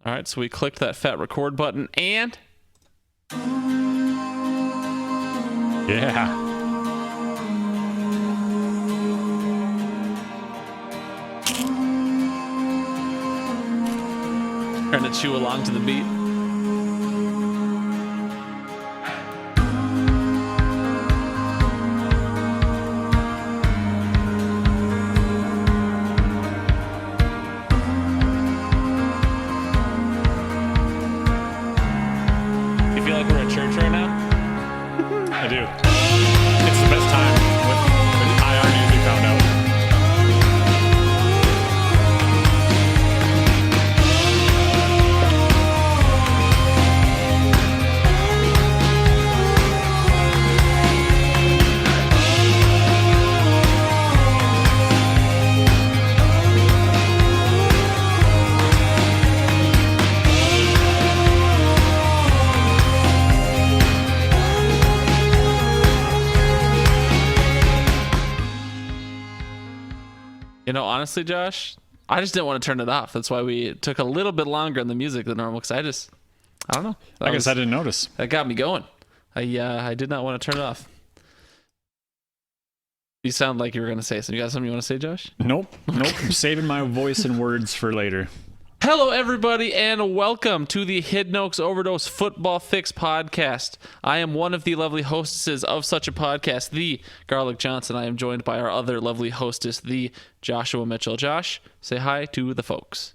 All right, so we clicked that fat record button and... Yeah. Trying to chew along to the beat. You feel like we're at church right now? I do. It's the best time when IR music found out. You know, honestly, Josh, I just didn't want to turn it off. That's why we took a little bit longer on the music than normal, because I don't know. I guess I didn't notice. That got me going. I did not want to turn it off. You sound like you were going to say something. You got something you want to say, Josh? Nope. I'm saving my voice and words for later. Hello, everybody, and welcome to the Hidden Oaks Overdose Football Fix podcast. I am one of the lovely hostesses of such a podcast, the Garlic Johnson. I am joined by our other lovely hostess, the Joshua Mitchell. Josh, say hi to the folks.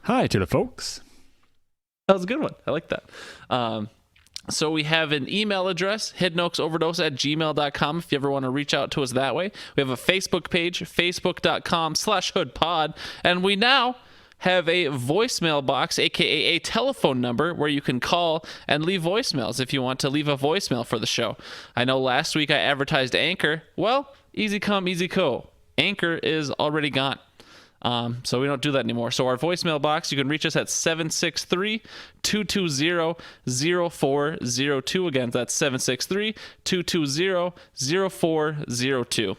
Hi to the folks. That was a good one. I like that. So we have an email address, hiddenoaksoverdose@gmail.com, if you ever want to reach out to us that way. We have a Facebook page, facebook.com/hoodpod, and we now have a voicemail box, aka a telephone number, where you can call and leave voicemails if you want to leave a voicemail for the show. I know last week I advertised Anchor. Well, easy come, easy go. Anchor is already gone. So we don't do that anymore. So our voicemail box, you can reach us at 763-220-0402. Again, that's 763-220-0402.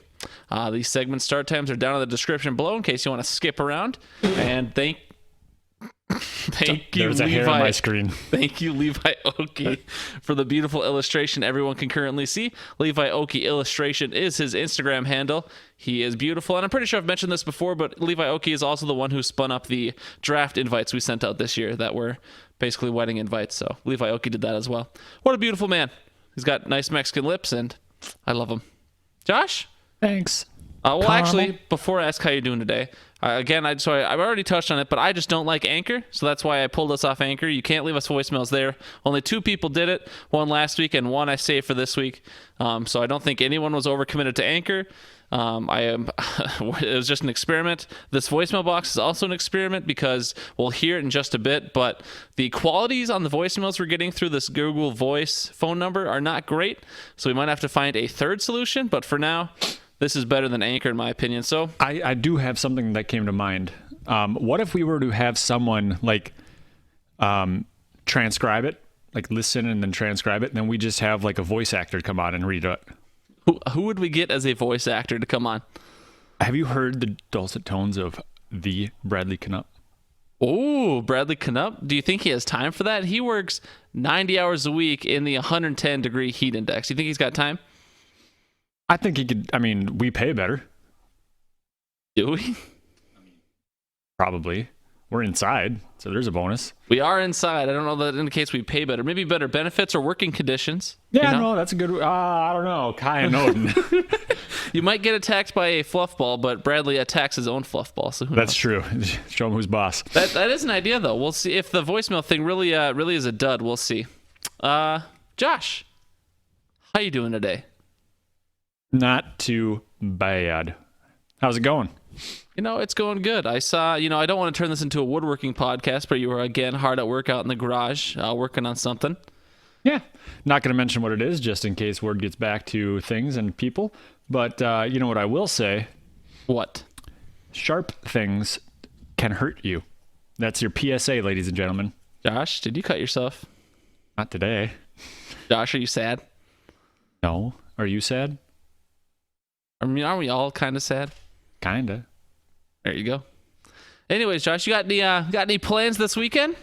These segment start times are down in the description below in case you want to skip around. And thank you, There's a hair on my screen. Thank you, Levi Oki, for the beautiful illustration everyone can currently see. Levi Oki Illustration is his Instagram handle. He is beautiful, and I'm pretty sure I've mentioned this before, but Levi Oki is also the one who spun up the draft invites we sent out this year that were basically wedding invites. So Levi Oki did that as well. What a beautiful man. He's got nice Mexican lips, and I love him. Josh? Thanks. Well, actually, before I ask how you're doing today, I've already touched on it, but I just don't like Anchor, so that's why I pulled us off Anchor. You can't leave us voicemails there. Only 2 people did it, one last week and one I saved for this week. So I don't think anyone was overcommitted to Anchor. It was just an experiment. This voicemail box is also an experiment because we'll hear it in just a bit, but the qualities on the voicemails we're getting through this Google Voice phone number are not great, so we might have to find a third solution, but for now, this is better than Anchor in my opinion. So I do have something that came to mind. What if we were to have someone like transcribe it, like listen and then transcribe it, and then we just have like a voice actor come on and read it? Who would we get as a voice actor to come on? Have you heard the dulcet tones of the Bradley Knupp? Oh, Bradley Knupp. Do you think he has time for that? He works 90 hours a week in the 110-degree heat index. Do you think he's got time? I think he could. I mean, we pay better. Do we? Probably. We're inside, so there's a bonus. We are inside. I don't know that indicates we pay better. Maybe better benefits or working conditions. Yeah, no, that's a good... I don't know. Kai and Odin. You might get attacked by a fluff ball, but Bradley attacks his own fluff ball. So that's true. Show him who's boss. That is an idea, though. We'll see if the voicemail thing really is a dud. We'll see. Josh, how you doing today? Not too bad. How's it going? You know, it's going good. I saw, I don't want to turn this into a woodworking podcast, but you were, again, hard at work out in the garage, working on something. Yeah. Not going to mention what it is, just in case word gets back to things and people. But you know what I will say? What? Sharp things can hurt you. That's your PSA, ladies and gentlemen. Josh, did you cut yourself? Not today. Josh, are you sad? No. Are you sad? I mean, aren't we all kind of sad? Kinda. There you go. Anyways, Josh, you got any plans this weekend?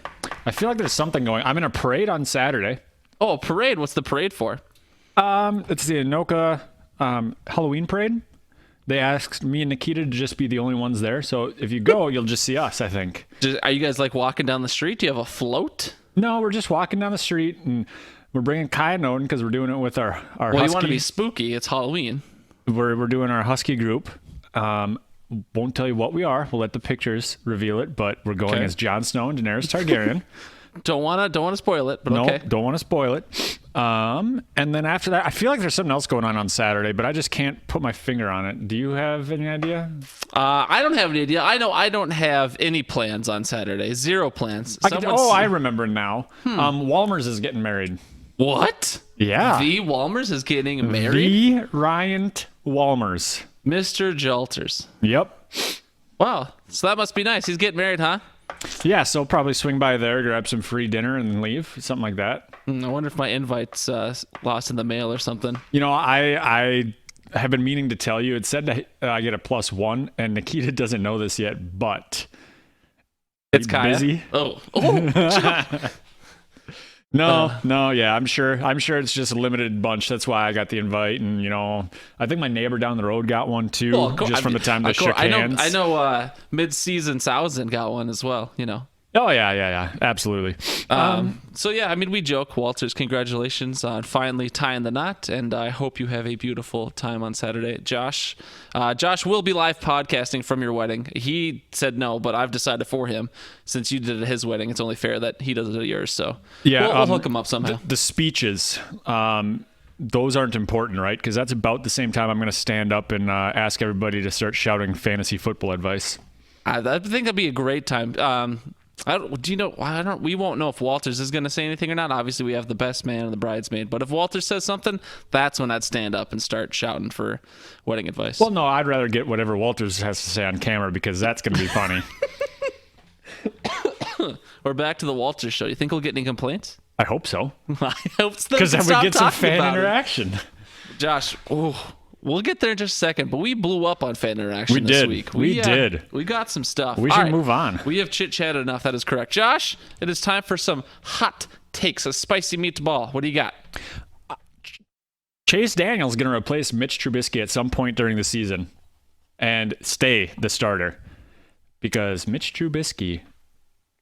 I feel like there's something going. I'm in a parade on Saturday. Oh, a parade. What's the parade for? It's the Anoka Halloween parade. They asked me and Nikita to just be the only ones there. So if you go, you'll just see us, I think. Are you guys like walking down the street? Do you have a float? No, we're just walking down the street and we're bringing Kai and Odin because we're doing it with our Well, Husky. you want to be spooky. It's Halloween. We're doing our Husky group. Won't tell you what we are. We'll let the pictures reveal it, but we're going as Jon Snow and Daenerys Targaryen. Don't wanna spoil it, but No, okay. don't want to spoil it. And then after that, I feel like there's something else going on Saturday, but I just can't put my finger on it. Do you have any idea? I don't have any idea. I know I don't have any plans on Saturday. Zero plans. I remember now. Walmers is getting married. What? Yeah. The Walmers is getting married? The Ryan Walmers. Mr. Jalters. Yep. Wow. So that must be nice. He's getting married, huh? Yeah, so probably swing by there, grab some free dinner, and leave. Something like that. I wonder if my invite's lost in the mail or something. You know, I have been meaning to tell you. It said that I get a +1, and Nikita doesn't know this yet, but It's Kaya. busy. Oh. No, yeah, I'm sure it's just a limited bunch. That's why I got the invite, and I think my neighbor down the road got one too, Well, just from the time they shook hands. I know mid-season Thousand got one as well, Oh yeah, absolutely. So yeah, I mean, we joke, Walters, congratulations on finally tying the knot, and I hope you have a beautiful time on Saturday. Josh will be live podcasting from your wedding. He said no, but I've decided for him, since you did it at his wedding, it's only fair that he does it at yours. So yeah, we'll hook him up somehow. The speeches, those aren't important, right? Because that's about the same time I'm going to stand up and ask everybody to start shouting fantasy football advice. I think that'd be a great time. We won't know if Walters is going to say anything or not. Obviously, we have the best man and the bridesmaid. But if Walters says something, that's when I'd stand up and start shouting for wedding advice. Well, no, I'd rather get whatever Walters has to say on camera because that's going to be funny. We're back to the Walters show. You think we'll get any complaints? I hope so. I hope so. Because then we get some fan interaction. Josh, we'll get there in just a second, but we blew up on fan interaction this week. We did. We got some stuff. We should move on. We have chit-chatted enough. That is correct. Josh, it is time for some hot takes, a spicy meatball. What do you got? Chase Daniel's going to replace Mitch Trubisky at some point during the season and stay the starter because Mitch Trubisky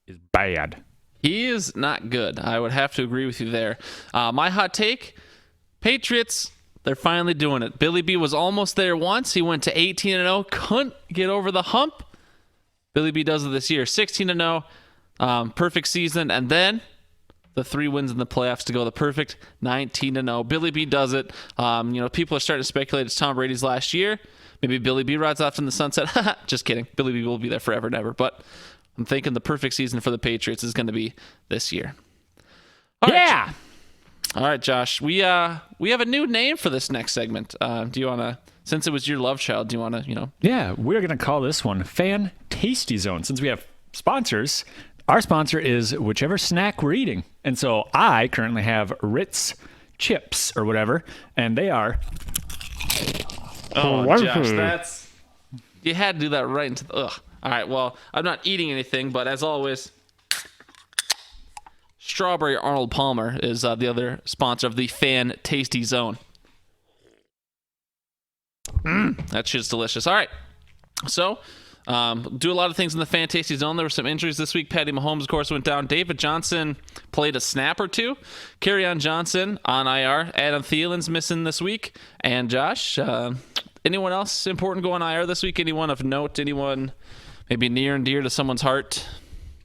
is bad. He is not good. I would have to agree with you there. My hot take, Patriots, they're finally doing it. Billy B was almost there once. He went to 18-0, couldn't get over the hump. Billy B does it this year, 16-0, perfect season, and then the 3 wins in the playoffs to go the perfect 19-0. Billy B does it. People are starting to speculate it's Tom Brady's last year. Maybe Billy B rides off in the sunset. Just kidding. Billy B will be there forever and ever. But I'm thinking the perfect season for the Patriots is going to be this year. All right, Josh. We have a new name for this next segment. Do you want to, since it was your love child, do you want to, Yeah, we're going to call this one Fan Tasty Zone. Since we have sponsors, our sponsor is whichever snack we're eating. And so I currently have Ritz chips or whatever, and they are... Oh, Josh, you had to do that right into the... Ugh. All right, well, I'm not eating anything, but as always... Strawberry Arnold Palmer is the other sponsor of the Fan Tasty Zone. That shit's delicious. All right. So, do a lot of things in the Fan Tasty Zone. There were some injuries this week. Patty Mahomes, of course, went down. David Johnson played a snap or two. Kerryon Johnson on IR. Adam Thielen's missing this week. And Josh, anyone else important going IR this week? Anyone of note? Anyone maybe near and dear to someone's heart?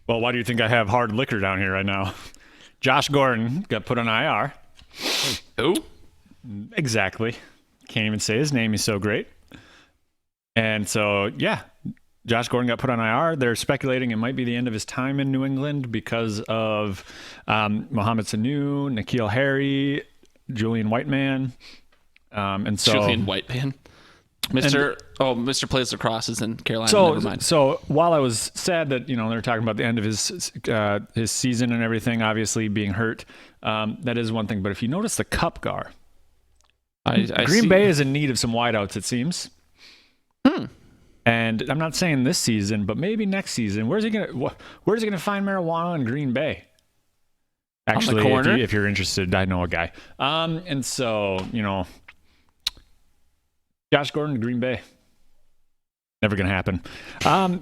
Well, why do you think I have hard liquor down here right now? Josh Gordon got put on IR. Who? Exactly. Can't even say his name. He's so great. And so, yeah, Josh Gordon got put on IR. They're speculating it might be the end of his time in New England because of Mohamed Sanu, N'Keal Harry, Julian Whiteman. And so Julian Whiteman. Mr. Plays Lacrosse is in Carolina. Never mind. So while I was sad that they were talking about the end of his season and everything, obviously being hurt, that is one thing. But if you notice the Cup Gar, Green Bay is in need of some wideouts, it seems. And I'm not saying this season, but maybe next season. Where's he gonna find marijuana in Green Bay? Actually, corner? if you're interested, I know a guy. And so, Josh Gordon to Green Bay. Never going to happen.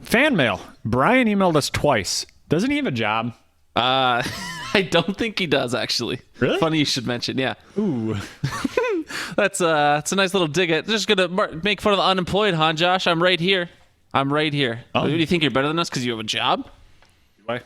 Fan mail. Brian emailed us twice. Doesn't he have a job? I don't think he does, actually. Really? Funny you should mention, yeah. Ooh. That's a nice little dig at. Just gonna make fun of the unemployed, huh, Josh? I'm right here. Oh. What do you think, you're better than us because you have a job? Why?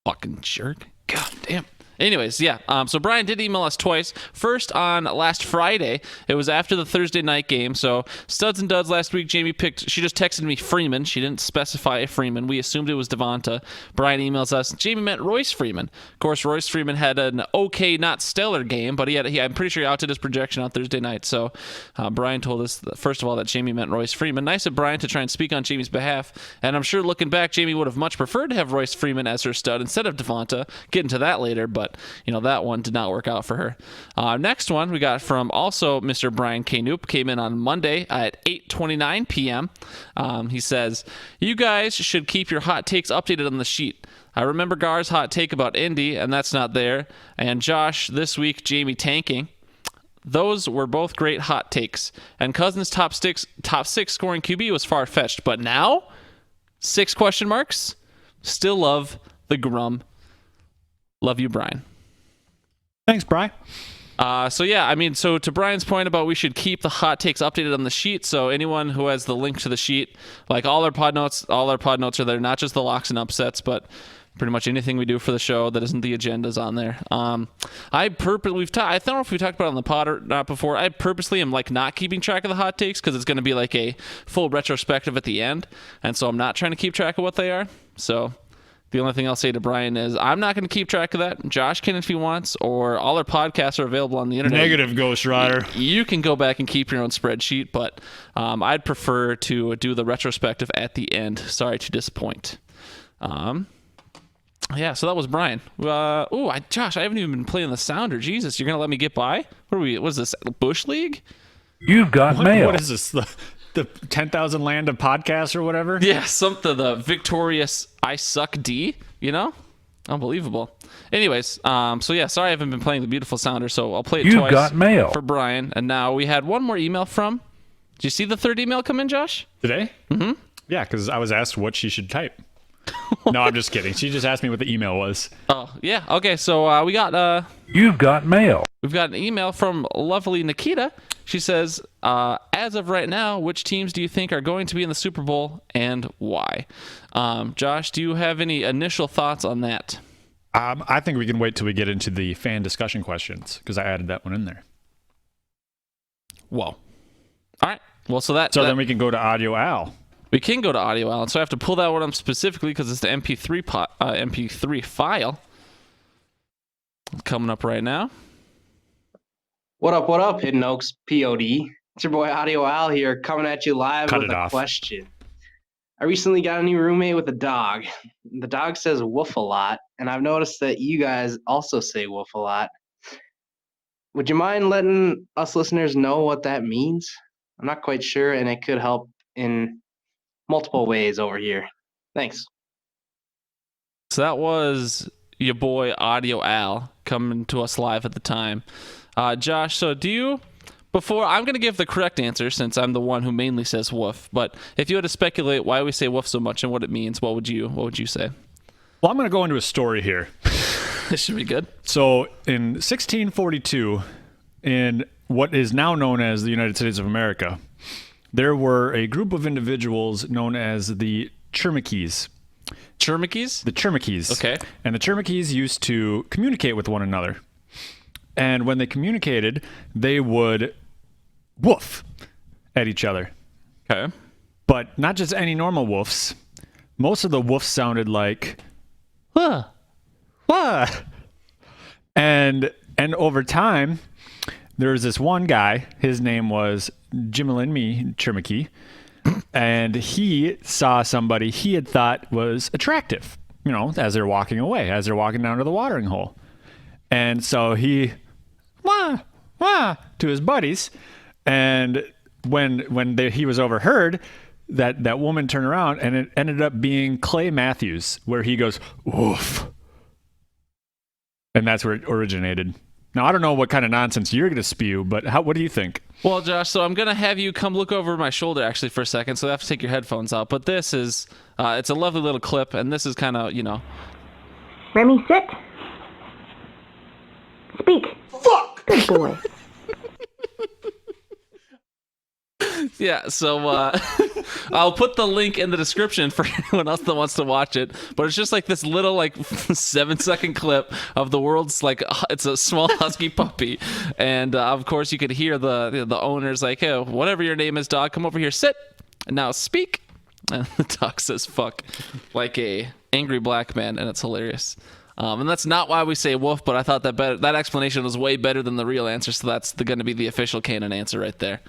Fucking jerk. God damn. Anyways, yeah. So Brian did email us twice. First on last Friday. It was after the Thursday night game. So studs and duds last week. Jamie picked. She just texted me Freeman. She didn't specify Freeman. We assumed it was Devonta. Brian emails us. Jamie meant Royce Freeman. Of course, Royce Freeman had an okay, not stellar game, but I'm pretty sure he outdid his projection on Thursday night. So Brian told us first of all that Jamie meant Royce Freeman. Nice of Brian to try and speak on Jamie's behalf. And I'm sure looking back, Jamie would have much preferred to have Royce Freeman as her stud instead of Devonta. Get into that later, but that one did not work out for her. Next one we got from also Mr. Brian K. Noop. Came in on Monday at 8:29 p.m. He says, you guys should keep your hot takes updated on the sheet. I remember Gar's hot take about Indy, and that's not there. And Josh, this week, Jamie tanking. Those were both great hot takes. And Cousins' top six scoring QB was far-fetched. But now, 6 question marks. Still love the Grum. Love you, Brian. Thanks, Brian. So to Brian's point about we should keep the hot takes updated on the sheet. So anyone who has the link to the sheet, like all our pod notes are there, not just the locks and upsets, but pretty much anything we do for the show that isn't the agendas on there. I don't know if we talked about it on the pod or not before. I purposely am not keeping track of the hot takes because it's going to be like a full retrospective at the end, and so I'm not trying to keep track of what they are. So the only thing I'll say to Brian is I'm not going to keep track of that. Josh can if he wants, or all our podcasts are available on the internet. Negative, Ghost Rider. You can go back and keep your own spreadsheet, but I'd prefer to do the retrospective at the end. Sorry to disappoint. So that was Brian. Josh, I haven't even been playing the sounder. Jesus, you're going to let me get by? What is this, Bush League? You've got mail. What is this? The 10,000 land of podcasts or whatever? Yeah, the victorious I Suck D, Unbelievable. Anyways, sorry I haven't been playing the beautiful sounder, so I'll play it twice. You've got mail. For Brian. And now we had one more email from... Did you see the third email come in, Josh? Today? Mm-hmm. Yeah, because I was asked what she should type. No, I'm just kidding. She just asked me what the email was. Oh, yeah. Okay, so we got... You've got mail. We've got an email from lovely Nikita. She says, as of right now, which teams do you think are going to be in the Super Bowl and why? Josh, do you have any initial thoughts on that? I think we can wait till we get into the fan discussion questions because I added that one in there. Whoa. All right. Well, then we can go to Audio Al. We can go to Audio Al, so I have to pull that one up specifically because it's the MP3 file. Coming up right now. What up, Hidden Oaks POD? It's your boy Audio Al here, coming at you live with a question. I recently got a new roommate with a dog. The dog says woof a lot, and I've noticed that you guys also say woof a lot. Would you mind letting us listeners know what that means? I'm not quite sure, and it could help in multiple ways over here. Thanks. So that was your boy Audio Al coming to us live at the time. Josh, so I'm going to give the correct answer since I'm the one who mainly says woof, but if you had to speculate why we say woof so much and what it means, what would you say? Well, I'm going to go into a story here. This should be good. So in 1642, in what is now known as the United States of America, there were a group of individuals known as the Cheroksees. Cheroksees? The Cheroksees. Okay. And the Cheroksees used to communicate with one another. And when they communicated, they would woof at each other. Okay. But not just any normal woofs. Most of the woofs sounded like, wah, wah. And over time, there was this one guy, his name was Jimalinmi Cherokee, and he saw somebody he had thought was attractive, as they're walking away, as they're walking down to the watering hole. And so he, wah, wah, to his buddies. And when he was overheard, that woman turned around, and it ended up being Clay Matthews, where he goes, woof. And that's where it originated. Now, I don't know what kind of nonsense you're going to spew, but what do you think? Well, Josh, so I'm going to have you come look over my shoulder actually for a second, so I have to take your headphones out. But this is, it's a lovely little clip, and this is kind of, Remy, sit. Speak. Fuck! Good boy. Yeah, so I'll put the link in the description for anyone else that wants to watch it. But it's just like this little 7-second clip of the world's it's a small husky puppy, and of course you could hear the owners like, "Hey, whatever your name is, dog, come over here, sit, and now speak." And the dog says "fuck" like a angry black man, and it's hilarious. And that's not why we say woof, but I thought that explanation was way better than the real answer, so that's going to be the official canon answer right there.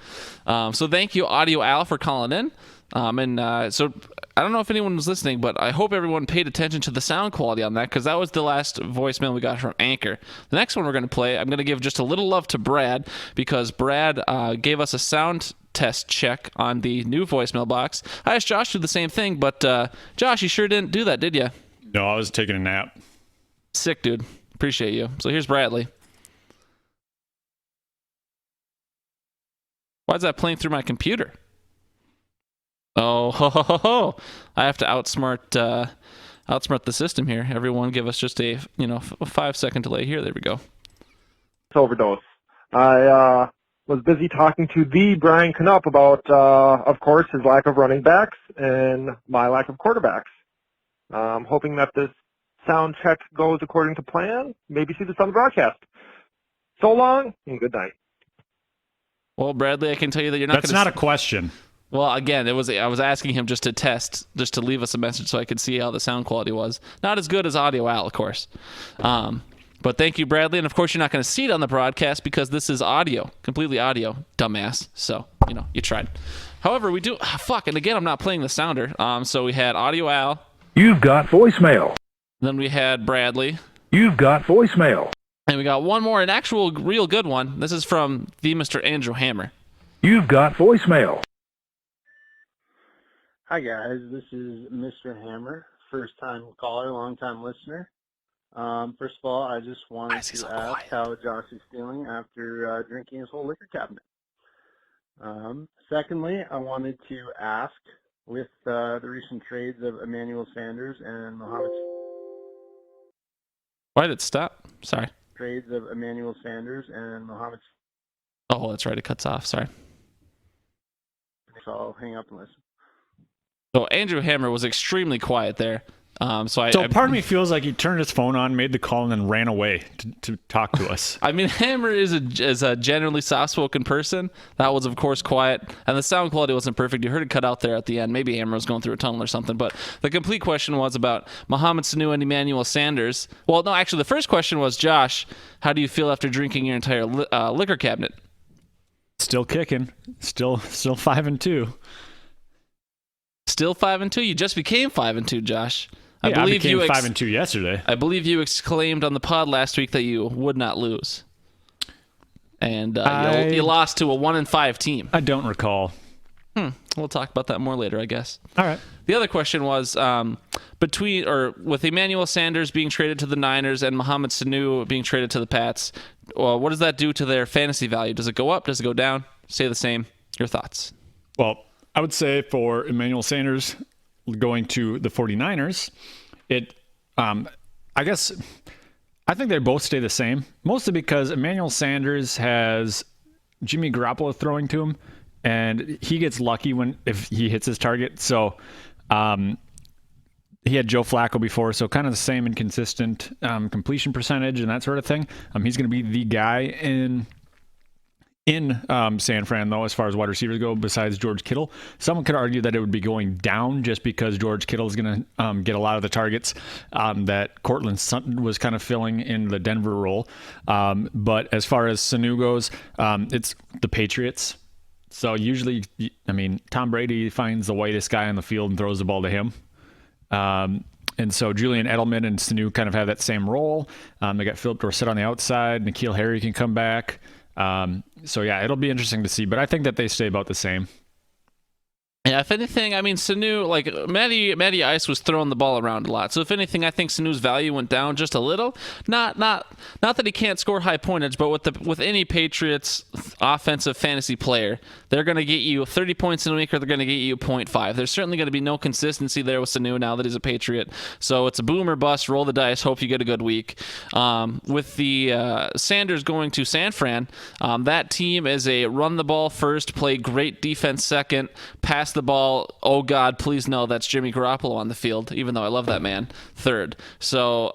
So thank you, Audio Al, for calling in. So I don't know if anyone was listening, but I hope everyone paid attention to the sound quality on that, because that was the last voicemail we got from Anchor. The next one we're going to play, I'm going to give just a little love to Brad, because Brad gave us a sound test check on the new voicemail box. I asked Josh to do the same thing, but Josh, you sure didn't do that, did you? No, I was taking a nap. Sick, dude. Appreciate you. So here's Bradley. Why is that playing through my computer? Oh, ho, ho, ho, ho. I have to outsmart the system here. Everyone give us just a 5-second delay here. There we go. It's Overdose. I was busy talking to the Brian Knupp about, of course, his lack of running backs and my lack of quarterbacks. I'm hoping that this sound check goes according to plan. Maybe see this on the broadcast. So long and good night. Well, Bradley, I can tell you that you're not. That's not a question. Well, again, I was asking him just to test, just to leave us a message so I could see how the sound quality was. Not as good as Audio Al, of course. But thank you, Bradley. And of course, you're not going to see it on the broadcast because this is audio, completely audio, dumbass. So, you tried. However, we do. And again, I'm not playing the sounder. So we had Audio Al. You've got voicemail. Then we had Bradley. You've got voicemail. And we got one more, an actual real good one. This is from the Mr. Andrew Hammer. You've got voicemail. Hi guys, this is Mr. Hammer, first-time caller, long-time listener. First of all, I just wanted to ask how Josh is feeling after drinking his whole liquor cabinet. Secondly, I wanted to ask, with the recent trades of Emmanuel Sanders and Mohammed... Why did it stop? Sorry. Trades of Emmanuel Sanders and Mohammed... Oh, that's right, it cuts off, sorry. So I'll hang up and listen. So Andrew Hammer was extremely quiet there. So part of me feels like he turned his phone on, made the call, and then ran away to talk to us. I mean, Hammer is a generally soft-spoken person. That was, of course, quiet. And the sound quality wasn't perfect. You heard it cut out there at the end. Maybe Hammer was going through a tunnel or something. But the complete question was about Mohammed Sanu and Emmanuel Sanders. Well, no, actually, the first question was, Josh, how do you feel after drinking your entire liquor cabinet? Still kicking. Still 5-2. Still 5-2? You just became 5-2, Josh. I became 5-2 yesterday. I believe you exclaimed on the pod last week that you would not lose. And you lost to a 1-5 team. I don't recall. We'll talk about that more later, I guess. All right. The other question was with Emmanuel Sanders being traded to the Niners and Mohammed Sanu being traded to the Pats, what does that do to their fantasy value? Does it go up? Does it go down? Stay the same? Your thoughts? Well, I would say for Emmanuel Sanders going to the 49ers, I think they both stay the same, mostly because Emmanuel Sanders has Jimmy Garoppolo throwing to him, and he gets lucky if he hits his target. So he had Joe Flacco before, so kind of the same inconsistent completion percentage and that sort of thing. He's going to be the guy in San Fran, though, as far as wide receivers go, besides George Kittle. Someone could argue that it would be going down just because George Kittle is going to get a lot of the targets that Cortland Sutton was kind of filling in the Denver role. But as far as Sanu goes, it's the Patriots. So usually, Tom Brady finds the whitest guy on the field and throws the ball to him. And so Julian Edelman and Sanu kind of have that same role. They got Philip Dorsett on the outside. N'Keal Harry can come back. So yeah, it'll be interesting to see, but I think that they stay about the same. Yeah, if anything, I mean, Sanu, like Matty Ice was throwing the ball around a lot. So if anything, I think Sanu's value went down just a little. Not that he can't score high pointage, but with any Patriots offensive fantasy player, they're going to get you 30 points in a week, or they're going to get you 0.5. There's certainly going to be no consistency there with Sanu now that he's a Patriot. So it's a boom or bust. Roll the dice. Hope you get a good week. With the Sanders going to San Fran, that team is a run the ball first, play great defense second, pass the ball, oh God, please no, that's Jimmy Garoppolo on the field, even though I love that man, third. So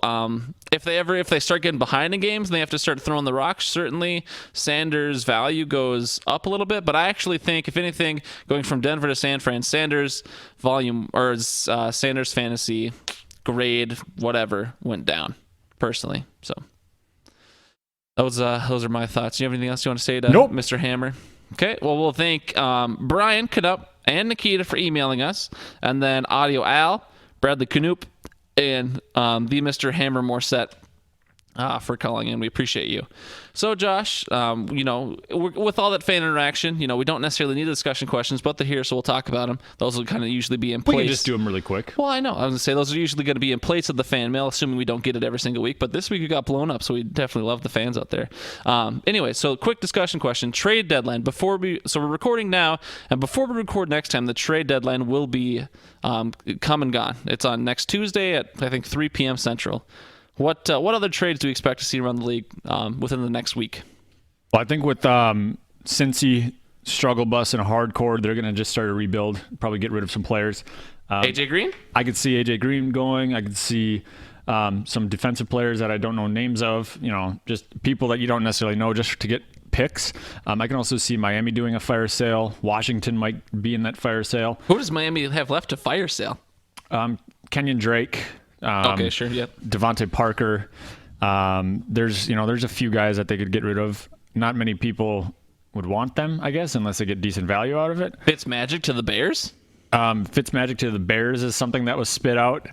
if they start getting behind in games and they have to start throwing the rocks, certainly Sanders' value goes up a little bit. But I actually think, if anything, going from Denver to San Fran, Sanders' volume, or Sanders' fantasy grade, whatever, went down, personally. So those are my thoughts. Do you have anything else you want to say to Nope. Mr. Hammer? Okay, well, we'll thank Brian Canup and Nikita for emailing us, and then Audio Al, Bradley Canup, and the Mr. Hammer Morset for calling in. We appreciate you. So, Josh, with all that fan interaction, we don't necessarily need discussion questions, but they're here, so we'll talk about them. Those will kind of usually be in place. We can just do them really quick. Well, I know. I was going to say, those are usually going to be in place of the fan mail, assuming we don't get it every single week. But this week we got blown up, so we definitely love the fans out there. Anyway, so quick discussion question. Trade deadline. So we're recording now, and before we record next time, the trade deadline will be come and gone. It's on next Tuesday at, I think, 3 p.m. Central. What other trades do we expect to see around the league within the next week? Well, I think with Cincy, struggle bus, and hardcore, they're going to just start a rebuild, probably get rid of some players. AJ Green? I could see AJ Green going. I could see some defensive players that I don't know names of, just people that you don't necessarily know just to get picks. I can also see Miami doing a fire sale. Washington might be in that fire sale. Who does Miami have left to fire sale? Kenyon Drake. Okay, sure, yep. Devontae Parker. There's a few guys that they could get rid of. Not many people would want them, I guess, unless they get decent value out of it. Fitzmagic to the Bears? Fitzmagic to the Bears is something that was spit out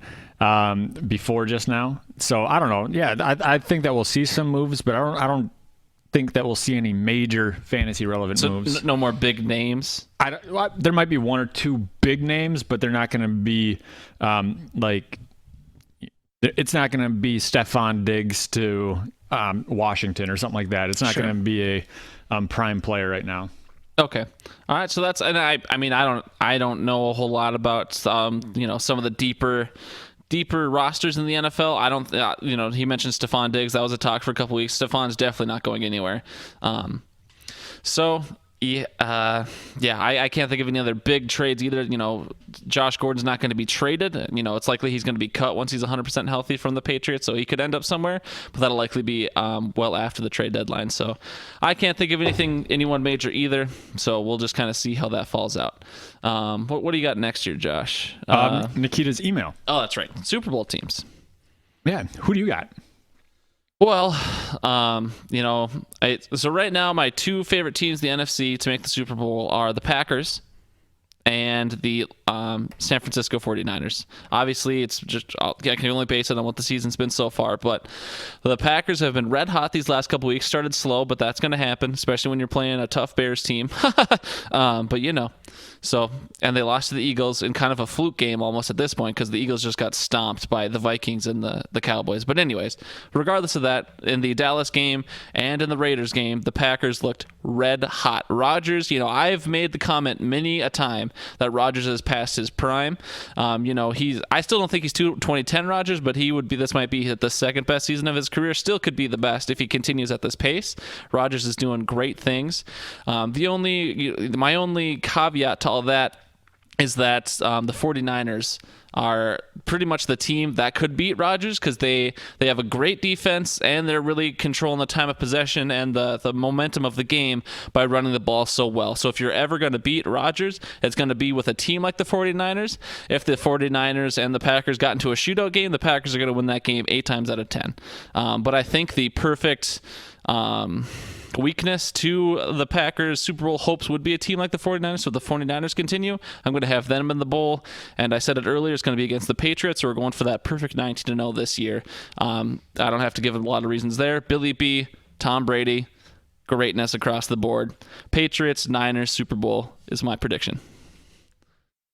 before just now. So I don't know. Yeah, I think that we'll see some moves, but I don't think that we'll see any major fantasy relevant moves. No more big names? There might be one or two big names, but they're not going to be it's not going to be Stephon Diggs to Washington or something like that. It's not going to be a prime player right now. Okay. All right. So that's, and I don't know a whole lot about some of the deeper rosters in the NFL. I don't, he mentioned Stephon Diggs. That was a talk for a couple weeks. Stephon's definitely not going anywhere. I can't think of any other big trades either. Josh Gordon's not going to be traded. It's likely he's going to be cut once he's 100% healthy from the Patriots, so he could end up somewhere, but that'll likely be well after the trade deadline. So I can't think of anyone major either, so we'll just kind of see how that falls out. What do you got next year, Josh? Nikita's email. Oh, that's right. Super Bowl teams. Yeah. Who do you got? Well, so right now my two favorite teams in the NFC to make the Super Bowl are the Packers and the San Francisco 49ers. Obviously, it's just, I can only base it on what the season's been so far, but the Packers have been red hot these last couple weeks. Started slow, but that's going to happen, especially when you're playing a tough Bears team. And they lost to the Eagles in kind of a fluke game almost at this point, because the Eagles just got stomped by the Vikings and the Cowboys. But anyways, regardless of that, in the Dallas game and in the Raiders game, the Packers looked red hot. Rodgers, I've made the comment many a time that Rodgers has passed his prime. I still don't think he's 2010 Rodgers, but this might be the second best season of his career. Still could be the best if he continues at this pace. Rodgers is doing great things. My only caveat to all that is that the 49ers are pretty much the team that could beat Rodgers, because they have a great defense and they're really controlling the time of possession and the momentum of the game by running the ball so well. So if you're ever going to beat Rodgers, it's going to be with a team like the 49ers. If the 49ers and the Packers got into a shootout game, the Packers are going to win that game 8 times out of 10. But I think the perfect weakness to the Packers' Super Bowl hopes would be a team like the 49ers. So if the 49ers continue, I'm going to have them in the bowl. And I said it earlier, it's going to be against the Patriots, so we're going for that perfect 19-0 this year. I don't have to give a lot of reasons there. Billy B, Tom Brady, greatness across the board. Patriots, Niners, Super Bowl is my prediction.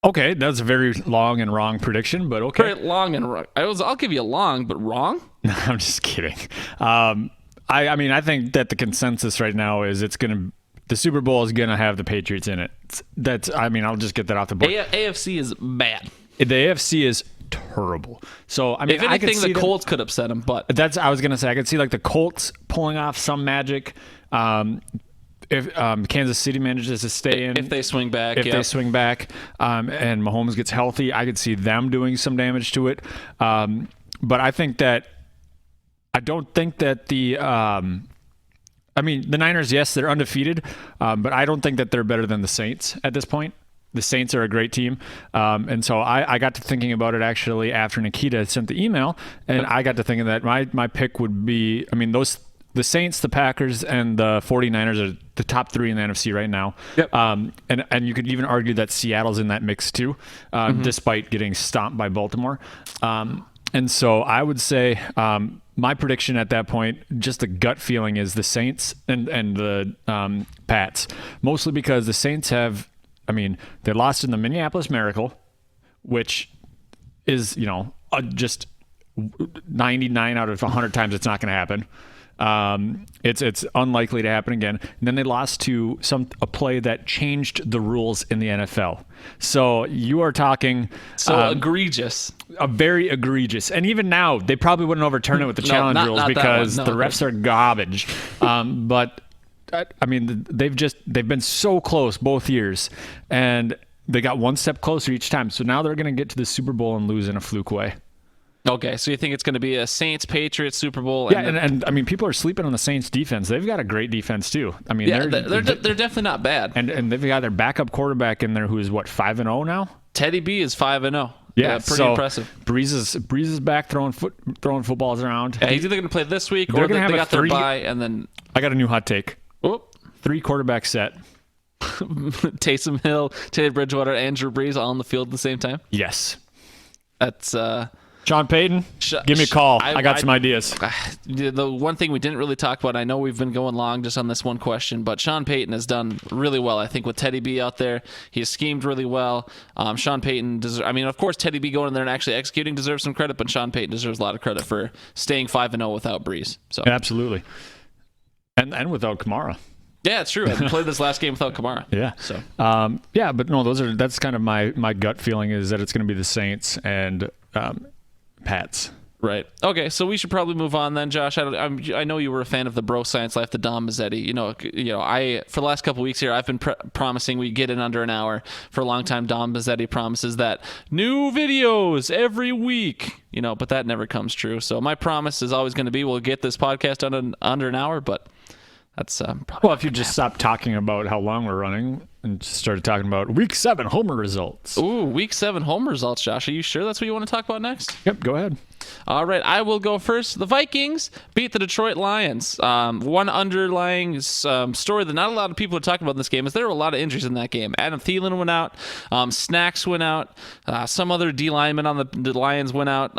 Okay, that's a very long and wrong prediction, but okay. Very long and wrong. I'll give you a long, but wrong. No, I'm just kidding. I mean, I think that the consensus right now is the Super Bowl is gonna have the Patriots in it. I'll just get that off the board. AFC is bad. The AFC is terrible. So I mean, if anything, the Colts could upset them, but I was gonna say I could see like the Colts pulling off some magic. If Kansas City manages to stay in, if they swing back, and Mahomes gets healthy, I could see them doing some damage to it. But I don't think that the Niners, yes, they're undefeated, but I don't think that they're better than the Saints at this point. The Saints are a great team. And so I got to thinking about it actually after Nikita sent the email, and I got to thinking that my pick would be, the Saints, the Packers, and the 49ers are the top three in the NFC right now. Yep. And you could even argue that Seattle's in that mix too, despite getting stomped by Baltimore. And so I would say my prediction at that point, just a gut feeling, is the Saints and the Pats. Mostly because the Saints they lost in the Minneapolis Miracle, which is, just 99 out of 100 times it's not going to happen. It's unlikely to happen again. And then they lost to a play that changed the rules in the NFL. So you are talking egregious, a very egregious. And even now, they probably wouldn't overturn it with the challenge rules because the refs are garbage. But they've been so close both years, and they got one step closer each time. So now they're going to get to the Super Bowl and lose in a fluke way. Okay, so you think it's going to be a Saints-Patriots Super Bowl? Yeah, and people are sleeping on the Saints defense. They've got a great defense too. They're definitely not bad. And they've got their backup quarterback in there who is 5-0 now. Teddy B is 5-0. Yeah, pretty impressive. Breeze is back throwing footballs around. Yeah, he's either going to play this week or they got their bye, and then I got a new hot take. 3 quarterback set. Taysom Hill, Teddy Bridgewater, and Drew Brees all on the field at the same time. Yes, that's. Sean Payton, give me a call. I got some ideas. The one thing we didn't really talk about, I know we've been going long just on this one question, but Sean Payton has done really well. I think with Teddy B out there, he has schemed really well. Sean Payton of course, Teddy B going in there and actually executing deserves some credit, but Sean Payton deserves a lot of credit for staying 5-0 without Brees. So absolutely, and without Kamara. Yeah, it's true. I played this last game without Kamara. Yeah. So. But no, that's kind of my gut feeling is that it's going to be the Saints and Pats. Right. Okay, so we should probably move on then, Josh. I know you were a fan of the Bro Science Life, the Dom Mazzetti. For the last couple of weeks here, I've been promising we get in under an hour. For a long time, Dom Mazzetti promises that new videos every week. But that never comes true. So my promise is always going to be we'll get this podcast under an hour, but that's probably if you just stopped talking about how long we're running and just started talking about Week 7 Homer results. Ooh, Week 7 Homer results, Josh. Are you sure that's what you want to talk about next? Yep, go ahead. All right, I will go first. The Vikings beat the Detroit Lions. One underlying story that not a lot of people are talking about in this game is there were a lot of injuries in that game. Adam Thielen went out. Snacks went out. Some other D lineman on the Lions went out.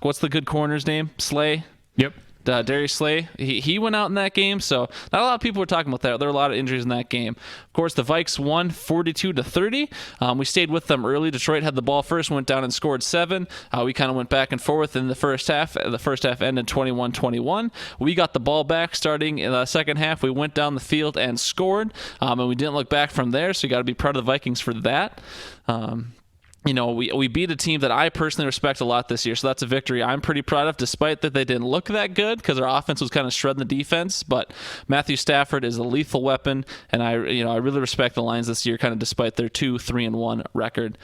What's the good corner's name? Slay? Yep. Darius Slay, he went out in that game, so not a lot of people were talking about that. There were a lot of injuries in that game. Of course, the Vikes won 42-30. We stayed with them early. Detroit had the ball first, went down and scored 7. We kind of went back and forth in the first half. The first half ended 21-21. We got the ball back starting in the second half. We went down the field and scored, and we didn't look back from there, so you got to be proud of the Vikings for that. We beat a team that I personally respect a lot this year, so that's a victory I'm pretty proud of, despite that they didn't look that good because our offense was kind of shredding the defense. But Matthew Stafford is a lethal weapon, and I really respect the Lions this year, kind of despite their 2-3-1 record.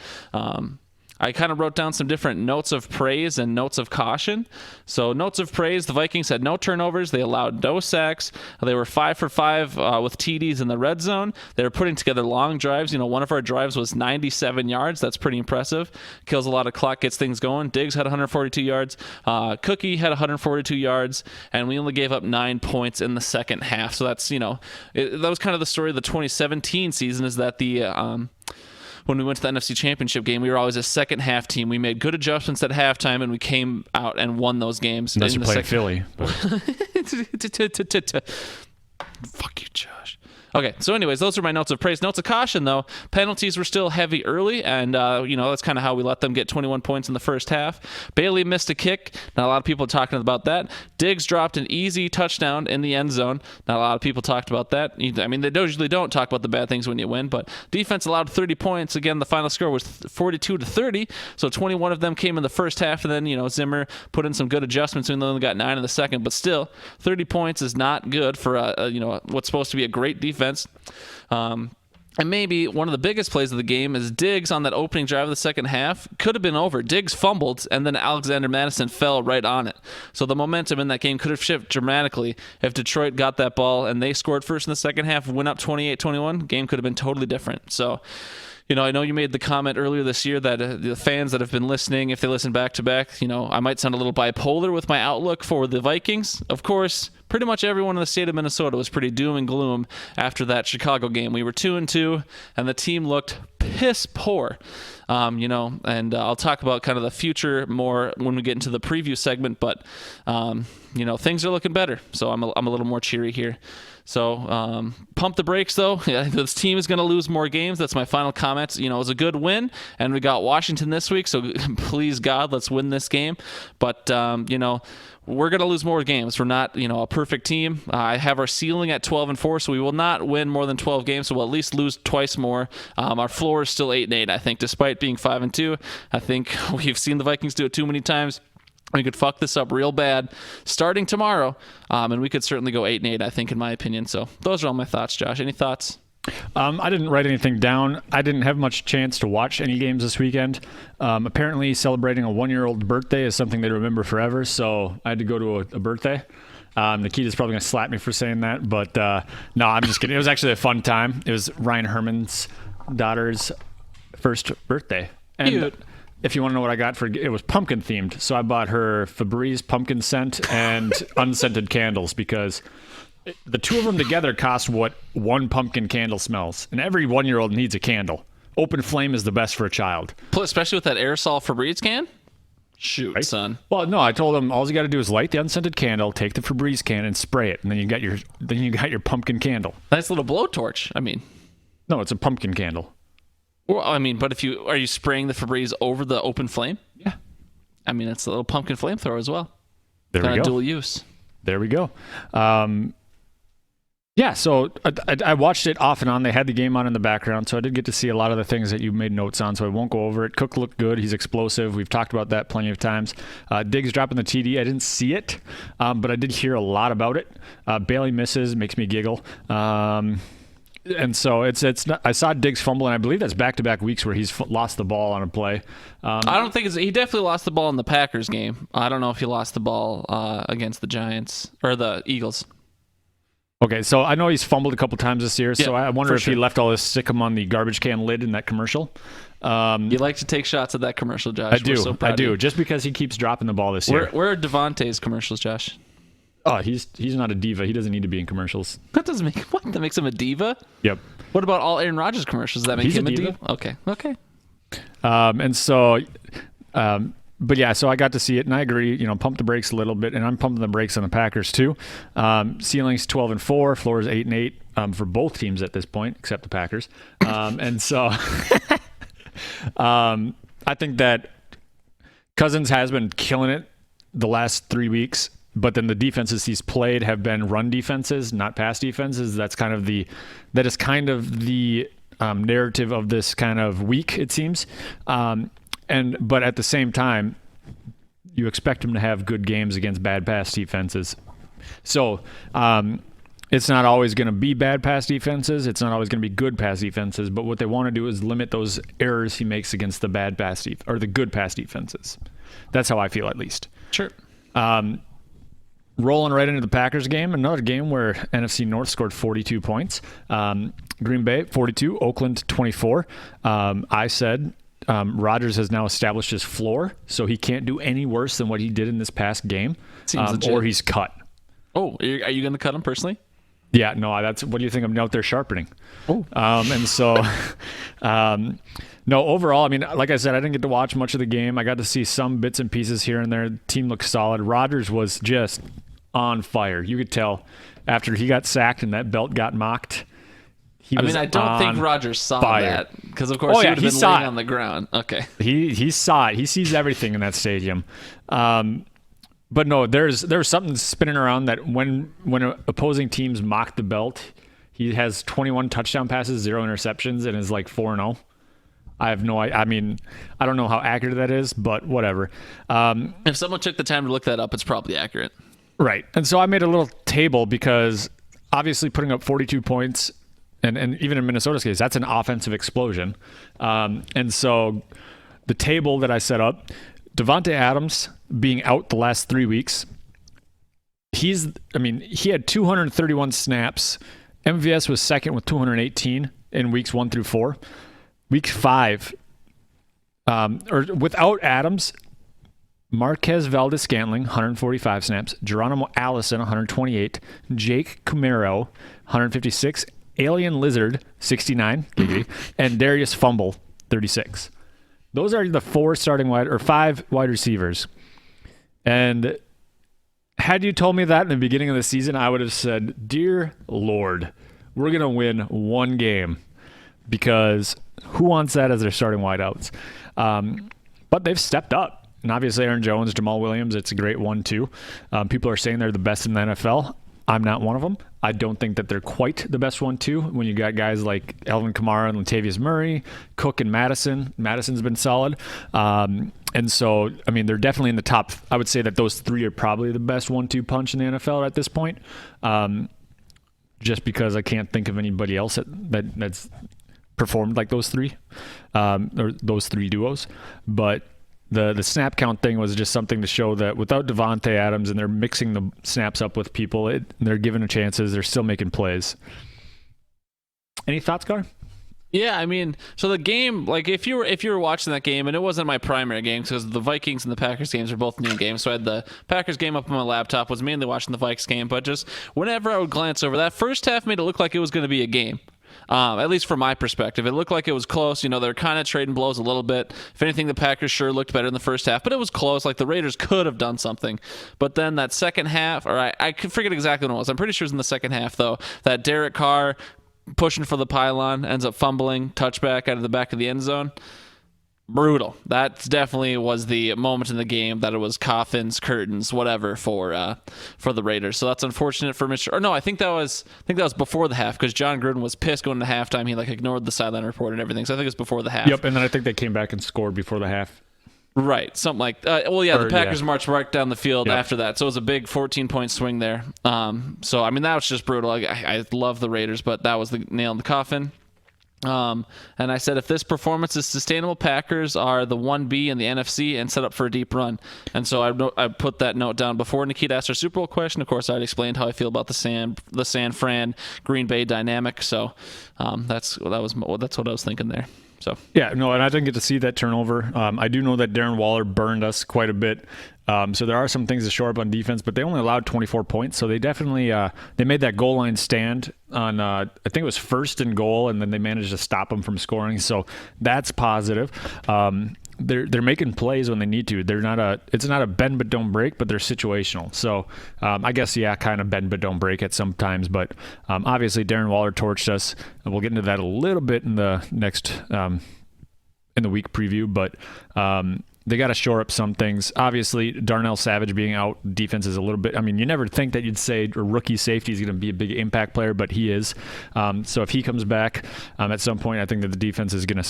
I kind of wrote down some different notes of praise and notes of caution. So notes of praise, the Vikings had no turnovers. They allowed no sacks. They were 5 for 5 with TDs in the red zone. They were putting together long drives. One of our drives was 97 yards. That's pretty impressive. Kills a lot of clock, gets things going. Diggs had 142 yards. Cookie had 142 yards. And we only gave up 9 points in the second half. So that's, that was kind of the story of the 2017 season, is that when we went to the NFC Championship game, we were always a second half team. We made good adjustments at halftime, and we came out and won those games. Unless you played Philly. Fuck you, Josh. Okay, so anyways, those are my notes of praise. Notes of caution, though. Penalties were still heavy early, and, that's kind of how we let them get 21 points in the first half. Bailey missed a kick. Not a lot of people talking about that. Diggs dropped an easy touchdown in the end zone. Not a lot of people talked about that. I mean, they usually don't talk about the bad things when you win, but defense allowed 30 points. Again, the final score was 42-30, so 21 of them came in the first half, and then, Zimmer put in some good adjustments, and they only got 9 in the second, but still, 30 points is not good for, what's supposed to be a great defense. And maybe one of the biggest plays of the game is Diggs on that opening drive of the second half. Could have been over. Diggs fumbled, and then Alexander Madison fell right on it. So the momentum in that game could have shifted dramatically if Detroit got that ball and they scored first in the second half, went up 28-21. Game could have been totally different. So, I know you made the comment earlier this year that the fans that have been listening, if they listen back to back, I might sound a little bipolar with my outlook for the Vikings. Of course, pretty much everyone in the state of Minnesota was pretty doom and gloom after that Chicago game. We were 2-2, and the team looked piss poor. And I'll talk about kind of the future more when we get into the preview segment, but things are looking better, so I'm a little more cheery here. So pump the brakes, though. Yeah, this team is going to lose more games. That's my final comment. It was a good win, and we got Washington this week, so please, God, let's win this game. But, we're going to lose more games. We're not, a perfect team. I have our ceiling at 12-4, so we will not win more than 12 games, so we'll at least lose twice more. Our floor is still 8-8, I think, despite being 5-2. I think we've seen the Vikings do it too many times. We could fuck this up real bad starting tomorrow, and we could certainly go 8-8, I think, in my opinion. So those are all my thoughts, Josh. Any thoughts? I didn't write anything down. I didn't have much chance to watch any games this weekend. Apparently, celebrating a 1-year-old birthday is something they remember forever, so I had to go to a birthday. Nikita's probably going to slap me for saying that, but no, I'm just kidding. It was actually a fun time. It was Ryan Herman's daughter's first birthday. And Cute. If you want to know what I got it was pumpkin themed. So I bought her Febreze pumpkin scent and unscented candles because the two of them together cost what one pumpkin candle smells. And every 1-year-old needs a candle. Open flame is the best for a child. Especially with that aerosol Febreze can? Shoot, right? Son. Well, no, I told him all you got to do is light the unscented candle, take the Febreze can, and spray it, and then you got your pumpkin candle. Nice little blowtorch. I mean, no, it's a pumpkin candle. Well, I mean, but are you spraying the Febreze over the open flame? Yeah. I mean, it's a little pumpkin flamethrower as well. There we go. Dual use. There we go. Yeah, so I watched it off and on. They had the game on in the background, so I did get to see a lot of the things that you made notes on, so I won't go over it. Cook looked good. He's explosive. We've talked about that plenty of times. Diggs dropping the TD. I didn't see it, but I did hear a lot about it. Bailey misses, makes me giggle. And so it's not, I saw Diggs fumble, and I believe that's back-to-back weeks where he's lost the ball on a play. I don't think he definitely lost the ball in the Packers game. I don't know if he lost the ball against the Giants or the Eagles. Okay, so I know he's fumbled a couple times this year, so I wonder if he left all his sickum on the garbage can lid in that commercial. You like to take shots at that commercial, Josh. I do. Just because he keeps dropping the ball this year. Where are Devontae's commercials, Josh? Oh, he's not a diva. He doesn't need to be in commercials. That makes him a diva? Yep. What about all Aaron Rodgers commercials? Does that make him a diva? Okay. And so, but yeah, so I got to see it, and I agree. Pump the brakes a little bit, and I'm pumping the brakes on the Packers too. Ceiling's 12-4, floor is 8-8 for both teams at this point, except the Packers. And so, I think that Cousins has been killing it the last 3 weeks. But then the defenses he's played have been run defenses, not pass defenses. That is kind of the narrative of this kind of week, it seems. But at the same time, you expect him to have good games against bad pass defenses. So it's not always going to be bad pass defenses. It's not always going to be good pass defenses. But what they want to do is limit those errors he makes against the bad pass or the good pass defenses. That's how I feel, at least. Sure. Rolling right into the Packers game, another game where NFC North scored 42 points. Green Bay 42, Oakland 24. I said Rodgers has now established his floor, so he can't do any worse than what he did in this past game, or he's cut. Oh, are you going to cut him personally? Yeah, no, what do you think I'm out there sharpening? Oh. And so, no, overall, I mean, like I said, I didn't get to watch much of the game. I got to see some bits and pieces here and there. The team looked solid. Rodgers was just on fire. You could tell after he got sacked and that belt got mocked, I don't think Rodgers saw that because, of course, he would have been laying on the ground. Okay. He saw it. He sees everything in that stadium. But no, there's something spinning around that when opposing teams mock the belt, he has 21 touchdown passes, 0 interceptions, and is like 4-0. I have no idea. I mean, I don't know how accurate that is, but whatever. If someone took the time to look that up, it's probably accurate. Right. And so I made a little table because obviously putting up 42 points, and even in Minnesota's case, that's an offensive explosion. And so the table that I set up, Davante Adams being out the last 3 weeks, he had 231 snaps. MVS was second with 218 in weeks 1 through 4. Week 5, or without Adams, Marquez Valdez-Scantling, 145 snaps. Geronimo Allison, 128. Jake Camaro, 156. Alien Lizard, 69. And Darius Fumble, 36. Those are the 5 wide receivers. And had you told me that in the beginning of the season, I would have said, dear Lord, we're going to win one game. Because who wants that as their starting wideouts? But they've stepped up. And obviously Aaron Jones, Jamal Williams, it's a great 1-2. People are saying they're the best in the NFL. I'm not one of them. I don't think that they're quite the best 1-2 when you got guys like Alvin Kamara and Latavius Murray, Cook and Madison. Madison's been solid. And so, they're definitely in the top. I would say that those 3 are probably the best 1-2 punch in the NFL at this point. Just because I can't think of anybody else that's performed like those 3, or those 3 duos. But the snap count thing was just something to show that without Davante Adams and they're mixing the snaps up with people, they're giving chances. They're still making plays. Any thoughts, Gar? Yeah, so the game, like if you were watching that game, and it wasn't my primary game because the Vikings and the Packers games are both noon games, so I had the Packers game up on my laptop, was mainly watching the Vikes game, but just whenever I would glance over, that first half made it look like it was going to be a game. At least from my perspective, it looked like it was close. They're kind of trading blows a little bit. If anything, the Packers sure looked better in the first half, but it was close. Like the Raiders could have done something. But then that second half, or I forget exactly what it was. I'm pretty sure it was in the second half, though, that Derek Carr pushing for the pylon ends up fumbling, touchback out of the back of the end zone. Brutal. That definitely was the moment in the game that it was coffins, curtains, whatever for the Raiders. So that's unfortunate for Mr. Or no, I think that was before the half because John Gruden was pissed going to halftime. He ignored the sideline report and everything. So I think it was before the half. Yep, and then I think they came back and scored before the half. Right, something like the Packers marched right down the field after that, so it was a big 14-point swing there. So that was just brutal. I love the Raiders, but that was the nail in the coffin. And I said, if this performance is sustainable, Packers are the 1B in the NFC and set up for a deep run. And so I put that note down before Nikita asked our Super Bowl question. Of course, I'd explained how I feel about the San Fran Green Bay dynamic. So that's what I was thinking there. So yeah, no, and I didn't get to see that turnover. I do know that Darren Waller burned us quite a bit. So there are some things to shore up on defense, but they only allowed 24 points. So they definitely they made that goal line stand on I think it was 1st and goal, and then they managed to stop them from scoring. So that's positive. They're making plays when they need to. It's not a bend but don't break, but they're situational. So I guess kind of bend but don't break at some times. But obviously Darren Waller torched us, and we'll get into that a little bit in the next in the week preview. But they got to shore up some things. Obviously, Darnell Savage being out, defense is a little bit. You never think that you'd say a rookie safety is going to be a big impact player, but he is. So if he comes back at some point, I think that the defense is going to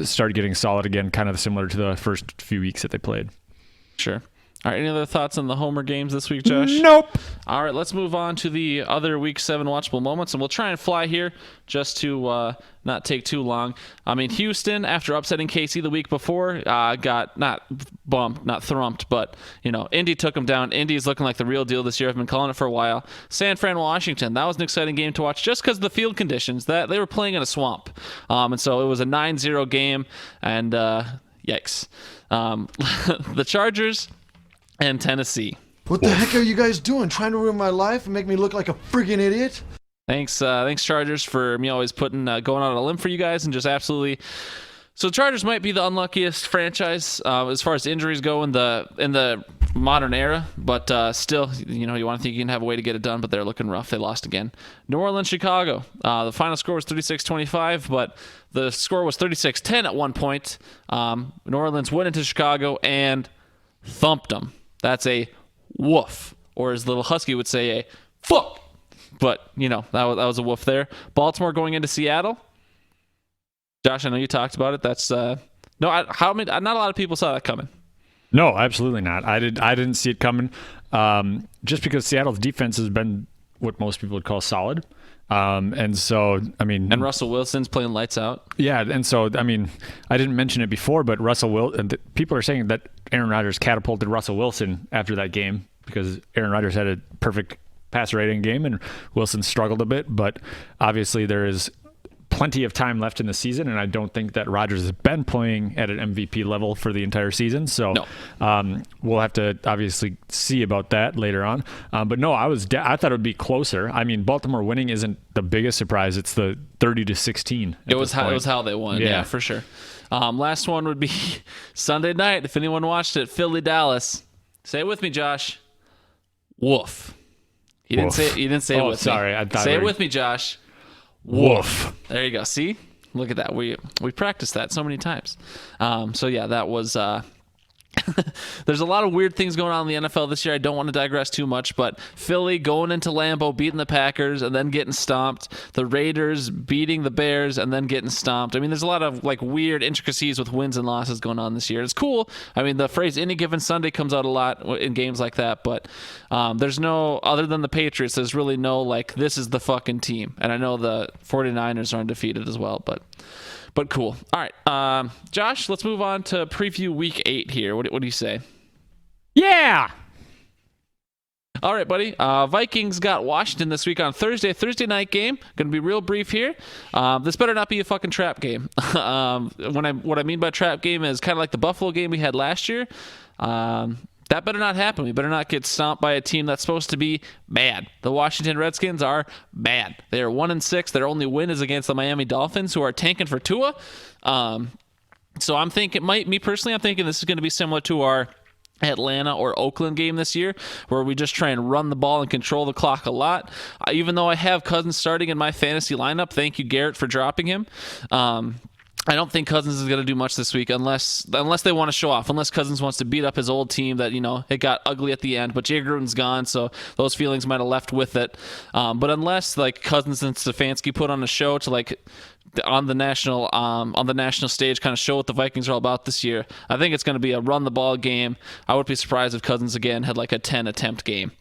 start getting solid again, kind of similar to the first few weeks that they played. Sure. All right, any other thoughts on the Homer games this week, Josh? Nope. All right, let's move on to the other Week 7 watchable moments, and we'll try and fly here just to not take too long. Houston, after upsetting KC the week before, got not bumped, not thrumped, but, Indy took them down. Indy's looking like the real deal this year. I've been calling it for a while. San Fran, Washington, that was an exciting game to watch just because of the field conditions. That they were playing in a swamp. And so it was a 9-0 game, and yikes. The Chargers and Tennessee. What the heck are you guys doing? Trying to ruin my life and make me look like a friggin' idiot? Thanks Chargers, for me always going out on a limb for you guys and just absolutely So Chargers might be the unluckiest franchise as far as injuries go in the modern era, but still, you want to think you can have a way to get it done, but they're looking rough. They lost again. New Orleans, Chicago. The final score was 36-25, but the score was 36-10 at one point. New Orleans went into Chicago and thumped them. That's a woof, or as little Husky would say, a fuck. But, that was a woof there. Baltimore going into Seattle. Josh, I know you talked about it. That's not a lot of people saw that coming. No, absolutely not. I didn't see it coming. Just because Seattle's defense has been what most people would call solid. And so, and Russell Wilson's playing lights out. Yeah. And so, I didn't mention it before, but people are saying that Aaron Rodgers catapulted Russell Wilson after that game because Aaron Rodgers had a perfect passer rating game and Wilson struggled a bit, but obviously there is plenty of time left in the season, and I don't think that Rodgers has been playing at an MVP level for the entire season. So we'll have to obviously see about that later on. But no, I thought it would be closer. Baltimore winning isn't the biggest surprise. It's the 30-16. It was how they won. Yeah, for sure. Last one would be Sunday night. If anyone watched it, Philly Dallas. Say it with me, Josh. Woof. You didn't say it with me. Sorry. Say it with me, Josh. Woof. There you go. See? Look at that. We practiced that so many times. That was there's a lot of weird things going on in the NFL this year. I don't want to digress too much, but Philly going into Lambeau, beating the Packers and then getting stomped. The Raiders beating the Bears and then getting stomped. There's a lot of weird intricacies with wins and losses going on this year. It's cool. The phrase any given Sunday comes out a lot in games like that, but there's no, other than the Patriots, there's really no this is the fucking team. And I know the 49ers are undefeated as well, but cool. All right, Josh, let's move on to preview Week 8 here. What do you say? Yeah! All right, buddy. Vikings got Washington this week on Thursday night game. Going to be real brief here. This better not be a fucking trap game. What I mean by trap game is kind of like the Buffalo game we had last year. That better not happen. We better not get stomped by a team that's supposed to be bad. The Washington Redskins are bad. They are 1-6. Their only win is against the Miami Dolphins, who are tanking for Tua. So I'm thinking, I'm thinking this is going to be similar to our Atlanta or Oakland game this year, where we just try and run the ball and control the clock a lot. Even though I have Cousins starting in my fantasy lineup, thank you, Garrett, for dropping him. I don't think Cousins is going to do much this week unless they want to show off, unless Cousins wants to beat up his old team that, it got ugly at the end, but Jay Gruden's gone, so those feelings might have left with it. But unless Cousins and Stefanski put on a show to on the national stage kind of show what the Vikings are all about this year, I think it's going to be a run the ball game. I would be surprised if Cousins again had a 10 attempt game.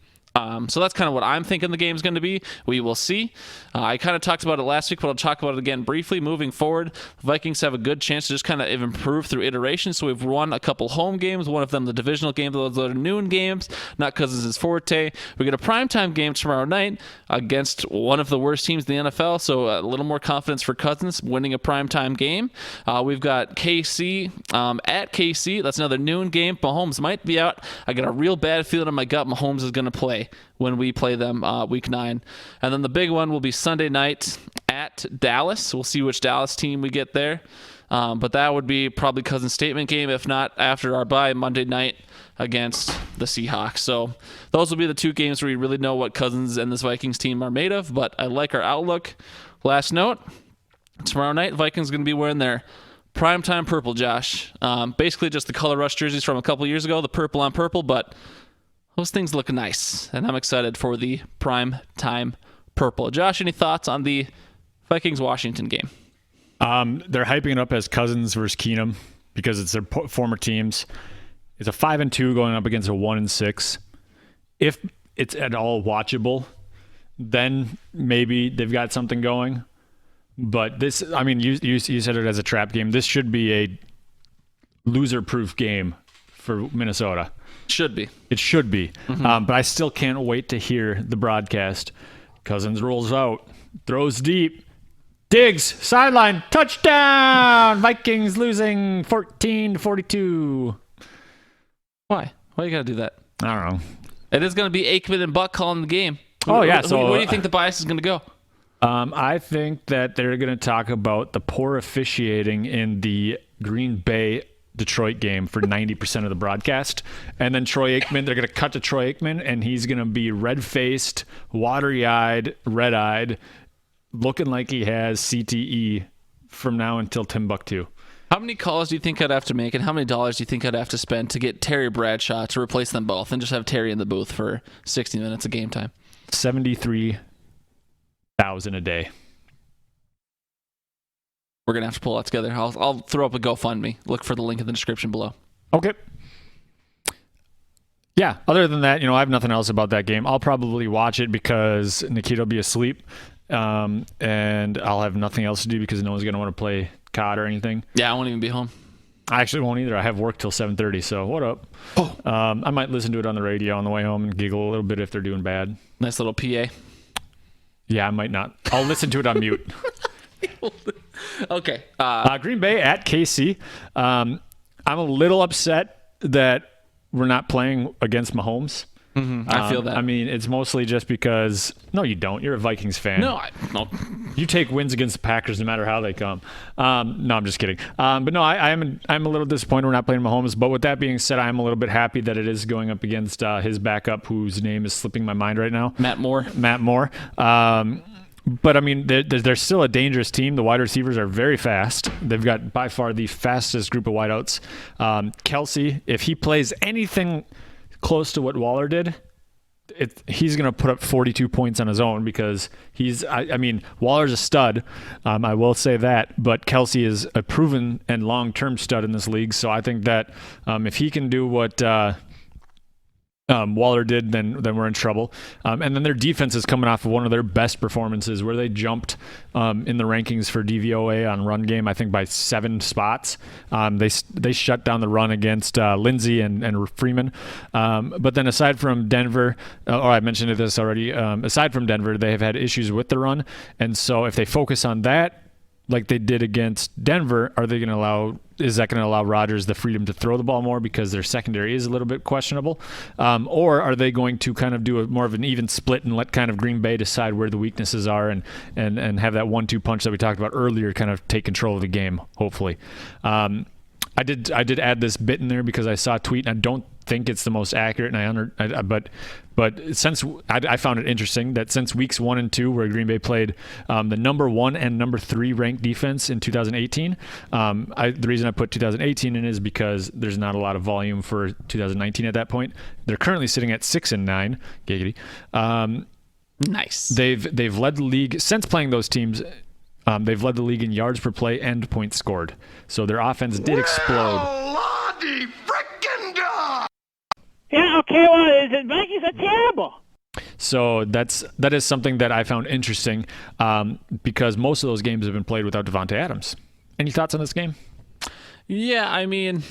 So that's kind of what I'm thinking the game's going to be. We will see. I kind of talked about it last week, but I'll talk about it again briefly. Moving forward, the Vikings have a good chance to just kind of improve through iteration. So we've won a couple home games, one of them the divisional game, those are noon games, not Cousins' forte. We get a primetime game tomorrow night against one of the worst teams in the NFL, so a little more confidence for Cousins winning a primetime game. We've got KC at KC. That's another noon game. Mahomes might be out. I got a real bad feeling in my gut Mahomes is going to play when we play them week 9. And then the big one will be Sunday night at Dallas. We'll see which Dallas team we get there. But that would be probably Cousins' statement game, if not after our bye Monday night against the Seahawks. So those will be the two games where we really know what Cousins and this Vikings team are made of. But I like our outlook. Last note, tomorrow night, Vikings going to be wearing their primetime purple, Josh. Basically just the Color Rush jerseys from a couple years ago, the purple on purple, but those things look nice, and I'm excited for the prime time purple. Josh, any thoughts on the Vikings-Washington game? They're hyping it up as Cousins versus Keenum because it's their former teams. It's a 5-2 going up against a 1-6. If it's at all watchable, then maybe they've got something going. But this, you said it as a trap game. This should be a loser-proof game for Minnesota. Should be. It should be. Mm-hmm. But I still can't wait to hear the broadcast. Cousins rolls out, throws deep. Diggs, sideline, touchdown! Vikings losing 14-42. Why? Why you got to do that? I don't know. It is going to be Aikman and Buck calling the game. Oh, yeah. Where do you think the bias is going to go? I think that they're going to talk about the poor officiating in the Green Bay Detroit game for 90% of the broadcast. And then Troy Aikman, they're going to cut to Troy Aikman, and he's going to be red-faced, watery-eyed, red-eyed, looking like he has CTE from now until Timbuktu. How many calls do you think I'd have to make, and how many dollars do you think I'd have to spend to get Terry Bradshaw to replace them both and just have Terry in the booth for 60 minutes of game time? $73,000 a day. We're gonna have to pull that together. I'll throw up a GoFundMe. Look for the link in the description below. Okay. Yeah. Other than that, I have nothing else about that game. I'll probably watch it because Nikita will be asleep, and I'll have nothing else to do because no one's gonna want to play COD or anything. Yeah, I won't even be home. I actually won't either. I have work till 7:30. So what up? Oh. I might listen to it on the radio on the way home and giggle a little bit if they're doing bad. Nice little PA. Yeah, I might not. I'll listen to it on mute. Okay. Green Bay at KC. I'm a little upset that we're not playing against Mahomes. Mm-hmm. I feel that. I mean, it's mostly just because... No, you don't. You're a Vikings fan. No. You take wins against the Packers no matter how they come. No, I'm just kidding. But no, I'm a little disappointed we're not playing Mahomes. But with that being said, I'm a little bit happy that it is going up against his backup, whose name is slipping my mind right now. Matt Moore. But, I mean, they're still a dangerous team. The wide receivers are very fast. They've got by far the fastest group of wideouts. Kelsey, if he plays anything close to what Waller did, he's going to put up 42 points on his own because I mean, Waller's a stud. I will say that. But Kelsey is a proven and long-term stud in this league. So I think that if he can do what... Waller did, then we're in trouble. And then their defense is coming off of one of their best performances where they jumped in the rankings for DVOA on run game, I think by 7 spots. They shut down the run against Lindsey and Freeman. But then aside from Denver, I mentioned this already, aside from Denver, they have had issues with the run. And so if they focus on that, like they did against Denver, is that going to allow Rodgers the freedom to throw the ball more because their secondary is a little bit questionable? Or are they going to kind of do more of an even split and let kind of Green Bay decide where the weaknesses are and have that 1-2 punch that we talked about earlier kind of take control of the game, hopefully? I did add this bit in there because I saw a tweet, and I don't think it's the most accurate, but since I found it interesting that since weeks 1 and 2, where Green Bay played the number 1 and number 3 ranked defense in 2018, the reason I put 2018 in is because there's not a lot of volume for 2019 at that point. They're currently sitting at 6-9, giggity. Nice. They've led the league since playing those teams. They've led the league in yards per play and points scored. So their offense did explode. Lottie frickin' God! Yeah, okay, well, the Vikings are terrible. So that is something that I found interesting because most of those games have been played without Devontae Adams. Any thoughts on this game? Yeah, I mean...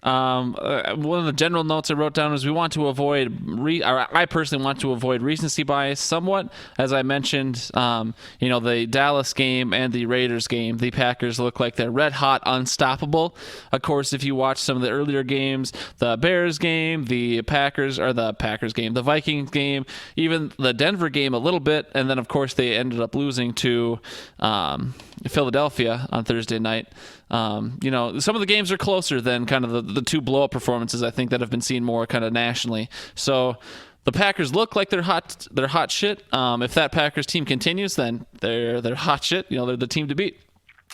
one of the general notes I wrote down is we want to avoid, I personally want to avoid recency bias somewhat. As I mentioned, the Dallas game and the Raiders game, the Packers look like they're red hot, unstoppable. Of course, if you watch some of the earlier games, the Bears game, the Packers game, the Vikings game, even the Denver game a little bit, and then of course they ended up losing to Philadelphia on Thursday night. Some of the games are closer than kind of the 2 blow-up performances I think that have been seen more kind of nationally. So the Packers look like they're hot shit. If that Packers team continues, then they're hot shit. They're the team to beat.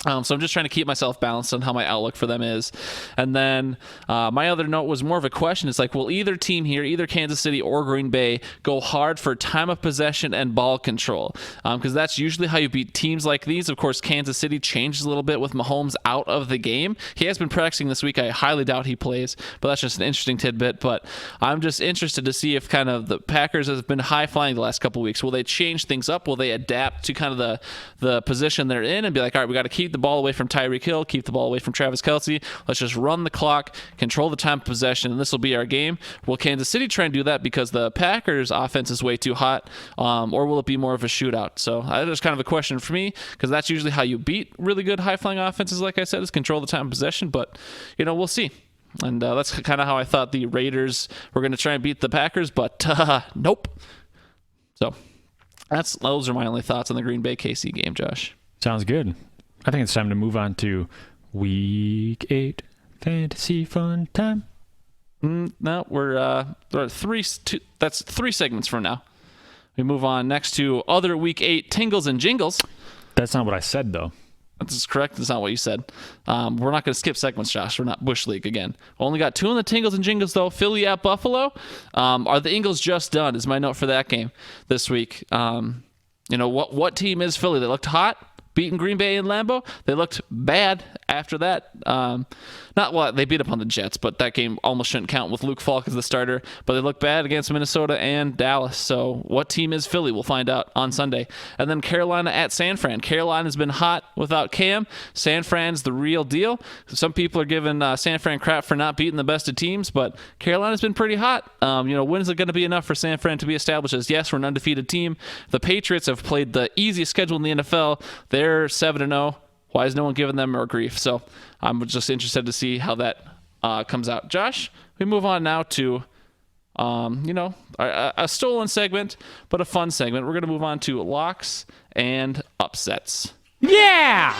So I'm just trying to keep myself balanced on how my outlook for them is. And then my other note was more of a question. It's like, will either team here, either Kansas City or Green Bay, go hard for time of possession and ball control? Because that's usually how you beat teams like these. Of course, Kansas City changes a little bit with Mahomes out of the game. He has been practicing this week. I highly doubt he plays, but that's just an interesting tidbit. But I'm just interested to see if kind of the Packers have been high-flying the last couple of weeks. Will they change things up? Will they adapt to kind of the position they're in and be like, all right, we got to keep the ball away from Tyreek Hill, keep the ball away from Travis Kelce. Let's just run the clock, control the time of possession, and this will be our game. Will Kansas City try and do that because the Packers' offense is way too hot, or will it be more of a shootout? So that's kind of a question for me because that's usually how you beat really good high-flying offenses, like I said, is control the time of possession, but, we'll see. And that's kind of how I thought the Raiders were going to try and beat the Packers, but nope. So Those are my only thoughts on the Green Bay KC game, Josh. Sounds good. I think it's time to move on to Week 8 Fantasy Fun Time. No, we're that's 3 segments from now. We move on next to other Week 8 Tingles and Jingles. That's not what I said, though. That's correct. That's not what you said. We're not going to skip segments, Josh. We're not Bush League again. Only got 2 in the Tingles and Jingles, though. Philly at Buffalo. Are the Ingles just done is my note for that game this week. What team is Philly? They looked hot, beating Green Bay in Lambeau. They looked bad after that. They beat up on the Jets, but that game almost shouldn't count with Luke Falk as the starter. But they look bad against Minnesota and Dallas. So what team is Philly? We'll find out on Sunday. And then Carolina at San Fran. Carolina's been hot without Cam. San Fran's the real deal. Some people are giving San Fran crap for not beating the best of teams, but Carolina's been pretty hot. When is it going to be enough for San Fran to be established as, yes, we're an undefeated team? The Patriots have played the easiest schedule in the NFL. They're 7-0. Why is no one giving them more grief? So I'm just interested to see how that comes out. Josh, we move on now to, a stolen segment, but a fun segment. We're going to move on to locks and upsets. Yeah!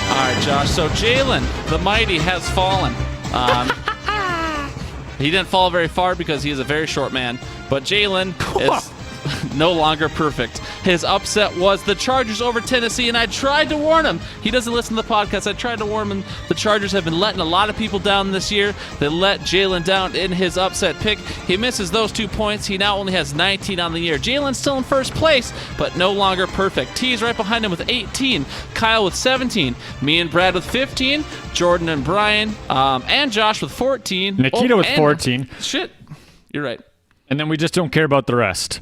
All right, Josh. So Jalen, the mighty, has fallen. He didn't fall very far because he is a very short man, but Jalen is no longer perfect. His upset was the Chargers over Tennessee, and I tried to warn him. He doesn't listen to the podcast. I tried to warn him. The Chargers have been letting a lot of people down this year. They let Jalen down in his upset pick. He misses those 2 points. He now only has 19 on the year. Jalen's still in first place, but no longer perfect. T's right behind him with 18. Kyle with 17. Me and Brad with 15. Jordan and Brian and Josh with 14. Nikita with 14. Shit. You're right. And then we just don't care about the rest.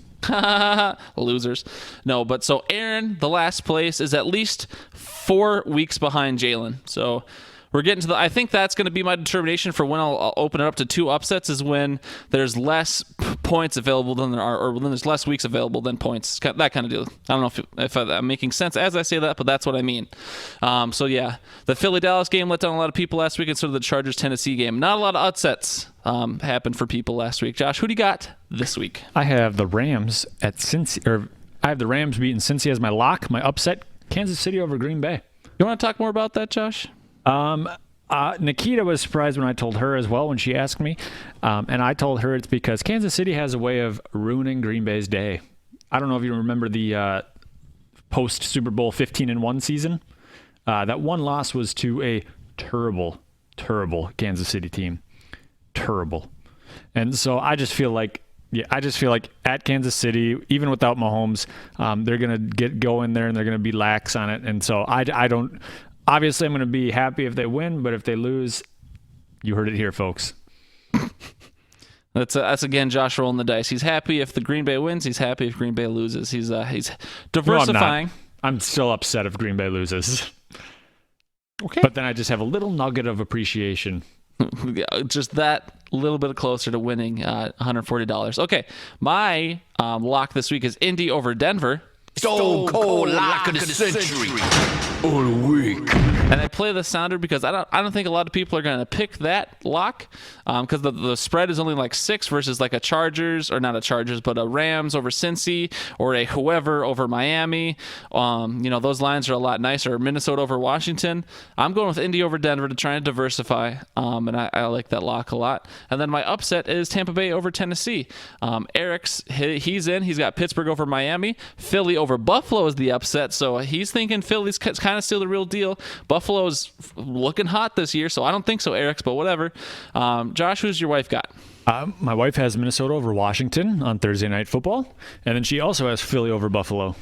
Losers. No, but so Aaron, the last place, is at least 4 weeks behind Jalen. So we're getting to I think that's going to be my determination for when I'll open it up to 2 upsets, is when there's less points available than there are, or when there's less weeks available than points. That kind of deal. I don't know if I'm making sense as I say that, but that's what I mean. So yeah, the Philly-Dallas game let down a lot of people last week, and so did the Chargers-Tennessee game. Not a lot of upsets happened for people last week. Josh, who do you got this week? I have the Rams at Cincy, or I have the Rams beating Cincy as my lock. My upset, Kansas City over Green Bay. You want to talk more about that, Josh? Nikita was surprised when I told her as well when she asked me, and I told her it's because Kansas City has a way of ruining Green Bay's day. I don't know if you remember the post Super Bowl 15-1 season. That one loss was to a terrible Kansas City team. Terrible. And so I just feel like at Kansas City, even without Mahomes, they're going to go in there and they're going to be lax on it. And so I don't. Obviously, I'm going to be happy if they win, but if they lose, you heard it here, folks. That's again Josh rolling the dice. He's happy if the Green Bay wins. He's happy if Green Bay loses. He's diversifying. No, I'm still upset if Green Bay loses. Okay. But then I just have a little nugget of appreciation. Just that little bit closer to winning $140. Okay, my lock this week is Indy over Denver. Stone cold lock of the century. All week. And I play the sounder because I don't think a lot of people are going to pick that lock because the spread is only like 6 versus like a Chargers, or not a Chargers, but a Rams over Cincy, or a whoever over Miami. Those lines are a lot nicer. Minnesota over Washington. I'm going with Indy over Denver to try and diversify, and I like that lock a lot. And then my upset is Tampa Bay over Tennessee. Eric's, he's in. He's got Pittsburgh over Miami. Philly over Buffalo is the upset, so he's thinking Philly's kind of still the real deal. Buffalo's looking hot this year, so I don't think so, Eric's, but whatever. Josh, who's your wife got? My wife has Minnesota over Washington on Thursday Night Football, and then she also has Philly over Buffalo.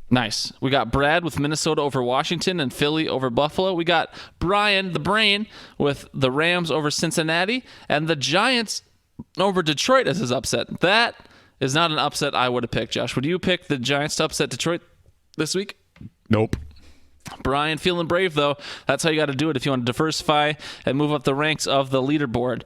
Nice. We got Brad with Minnesota over Washington and Philly over Buffalo. We got Brian, the brain, with the Rams over Cincinnati, and the Giants over Detroit as his upset. That is not an upset I would have picked, Josh. Would you pick the Giants to upset Detroit this week? Nope. Brian feeling brave, though. That's how you got to do it if you want to diversify and move up the ranks of the leaderboard.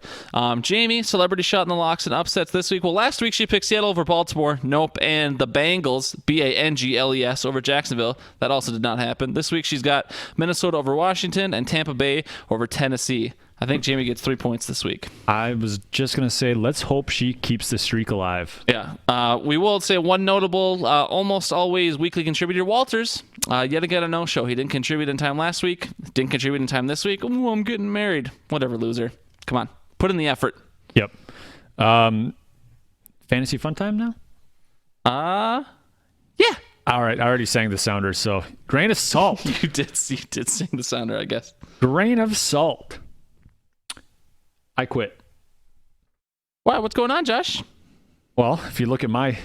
Jamie, celebrity shot in the locks and upsets this week. Well, last week she picked Seattle over Baltimore. Nope. And the Bengals, Bangles, over Jacksonville. That also did not happen. This week she's got Minnesota over Washington and Tampa Bay over Tennessee. I think Jamie gets 3 points this week. I was just going to say, let's hope she keeps the streak alive. Yeah. We will say one notable, almost always weekly contributor, Walters. Yet again, a no-show. He didn't contribute in time last week. Didn't contribute in time this week. Ooh, I'm getting married. Whatever, loser. Come on. Put in the effort. Yep. Fantasy fun time now? Yeah. All right. I already sang the sounder, so grain of salt. You did sing the sounder, I guess. Grain of salt. I quit. Wow, what's going on, Josh? Well, if you look at my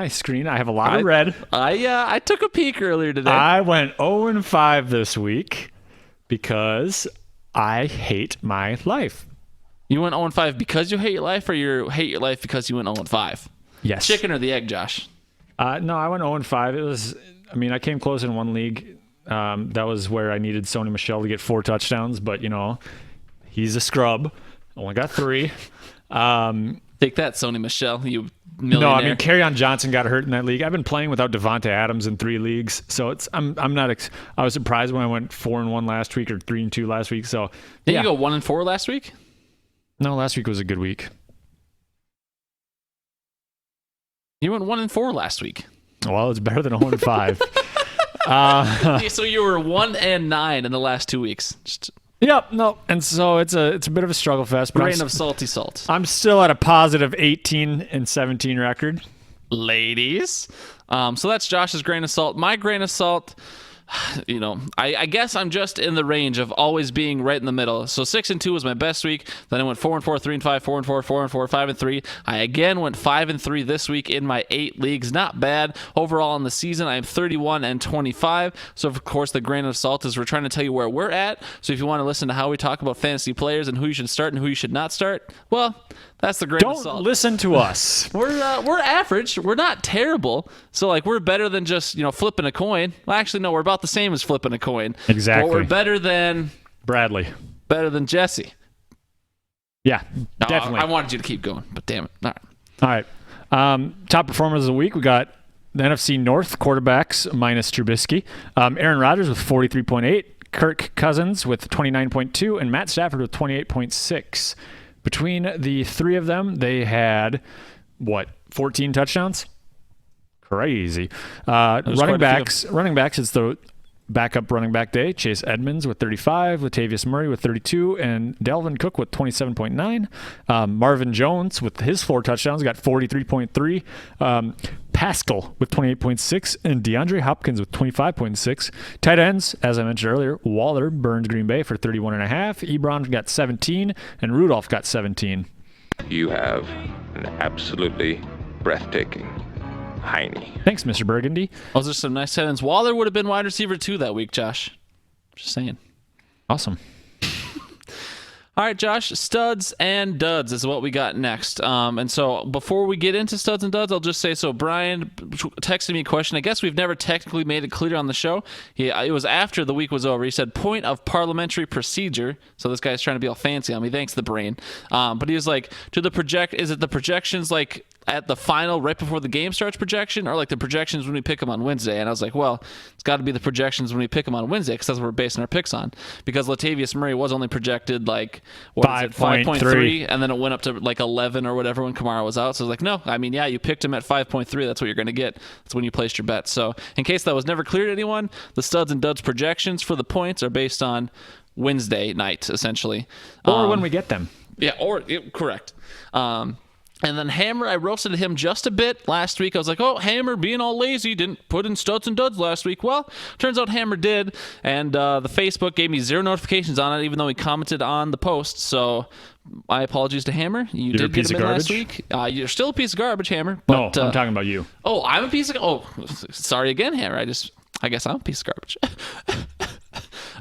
screen, I have a lot of red. I took a peek earlier today. I went 0-5 this week because I hate my life. You went 0-5 because you hate your life, or you hate your life because you went 0-5? Yes. Chicken or the egg, Josh? No, I went 0-5. It was, I came close in one league. That was where I needed Sony Michel to get 4 touchdowns, but, he's a scrub. Only got 3. Take that, Sony Michel, you millionaire. No, Kerryon Johnson got hurt in that league. I've been playing without Devontae Adams in 3 leagues, so I'm not. I was surprised when I went 4-1 last week or 3-2 last week. So didn't you go 1-4 last week? No, last week was a good week. You went 1-4 last week. Well, it's better than 0-5. So you were 1-9 in the last 2 weeks. Yep, no, and so it's a bit of a struggle fest. But Grain of salty salt. I'm still at a positive 18-17 record, ladies. So that's Josh's grain of salt. My grain of salt, I guess I'm just in the range of always being right in the middle. So 6-2 was my best week. Then I went 4-4, 3-5, 4-4, 4-4, 5-3. I again went 5-3 this week in my 8 leagues. Not bad. Overall in the season, I am 31-25. So of course the grain of salt is we're trying to tell you where we're at. So if you want to listen to how we talk about fantasy players and who you should start and who you should not start, well, that's the grain of salt. Don't listen to us. We're average. We're not terrible. So we're better than just flipping a coin. Well, actually, no, we're about the same as flipping a coin. Exactly. But we're better than Bradley. Better than Jesse. Yeah, definitely. I wanted you to keep going, but damn it. All right. Top performers of the week. We got the NFC North quarterbacks minus Trubisky. Aaron Rodgers with 43.8, Kirk Cousins with 29.2, and Matt Stafford with 28.6. Between the 3 of them, they had, 14 touchdowns? Crazy. Running backs, it's the backup running back day. Chase Edmonds with 35, Latavius Murray with 32, and Dalvin Cook with 27.9. Marvin Jones with his 4 touchdowns got 43.3. Pascal with 28.6, and DeAndre Hopkins with 25.6. Tight ends, as I mentioned earlier, Waller burned Green Bay for 31.5. Ebron got 17, and Rudolph got 17. You have an absolutely breathtaking Heine. Thanks, Mr. Burgundy. Those are some nice tight ends. Waller would have been wide receiver 2 that week, Josh. Just saying. Awesome. All right, Josh, studs and duds is what we got next. And so before we get into studs and duds, I'll just say, so Brian texted me a question. I guess we've never technically made it clear on the show. It was after the week was over. He said, point of parliamentary procedure. So this guy's trying to be all fancy on me. Thanks, the brain. But he was like, is it the projections at the final right before the game starts projection, or the projections when we pick them on Wednesday? And I was like, well, it's got to be the projections when we pick them on Wednesday, because that's what we're basing our picks on, because Latavius Murray was only projected 5.3, and then it went up to 11 or whatever when Kamara was out. So I was like, no, you picked him at 5.3. That's what you're going to get. That's when you placed your bet. So in case that was never clear to anyone, the studs and duds projections for the points are based on Wednesday night, essentially, or when we get them. Yeah, correct. And then Hammer, I roasted him just a bit last week. I was like, oh, Hammer being all lazy, didn't put in studs and duds last week. Well, turns out Hammer did, and the Facebook gave me 0 notifications on it, even though he commented on the post. So my apologies to Hammer. You're did get him in last week. You're still a piece of garbage, Hammer. But, no, I'm talking about you. Oh, I'm a piece of... Oh, sorry again, Hammer. I guess I'm a piece of garbage.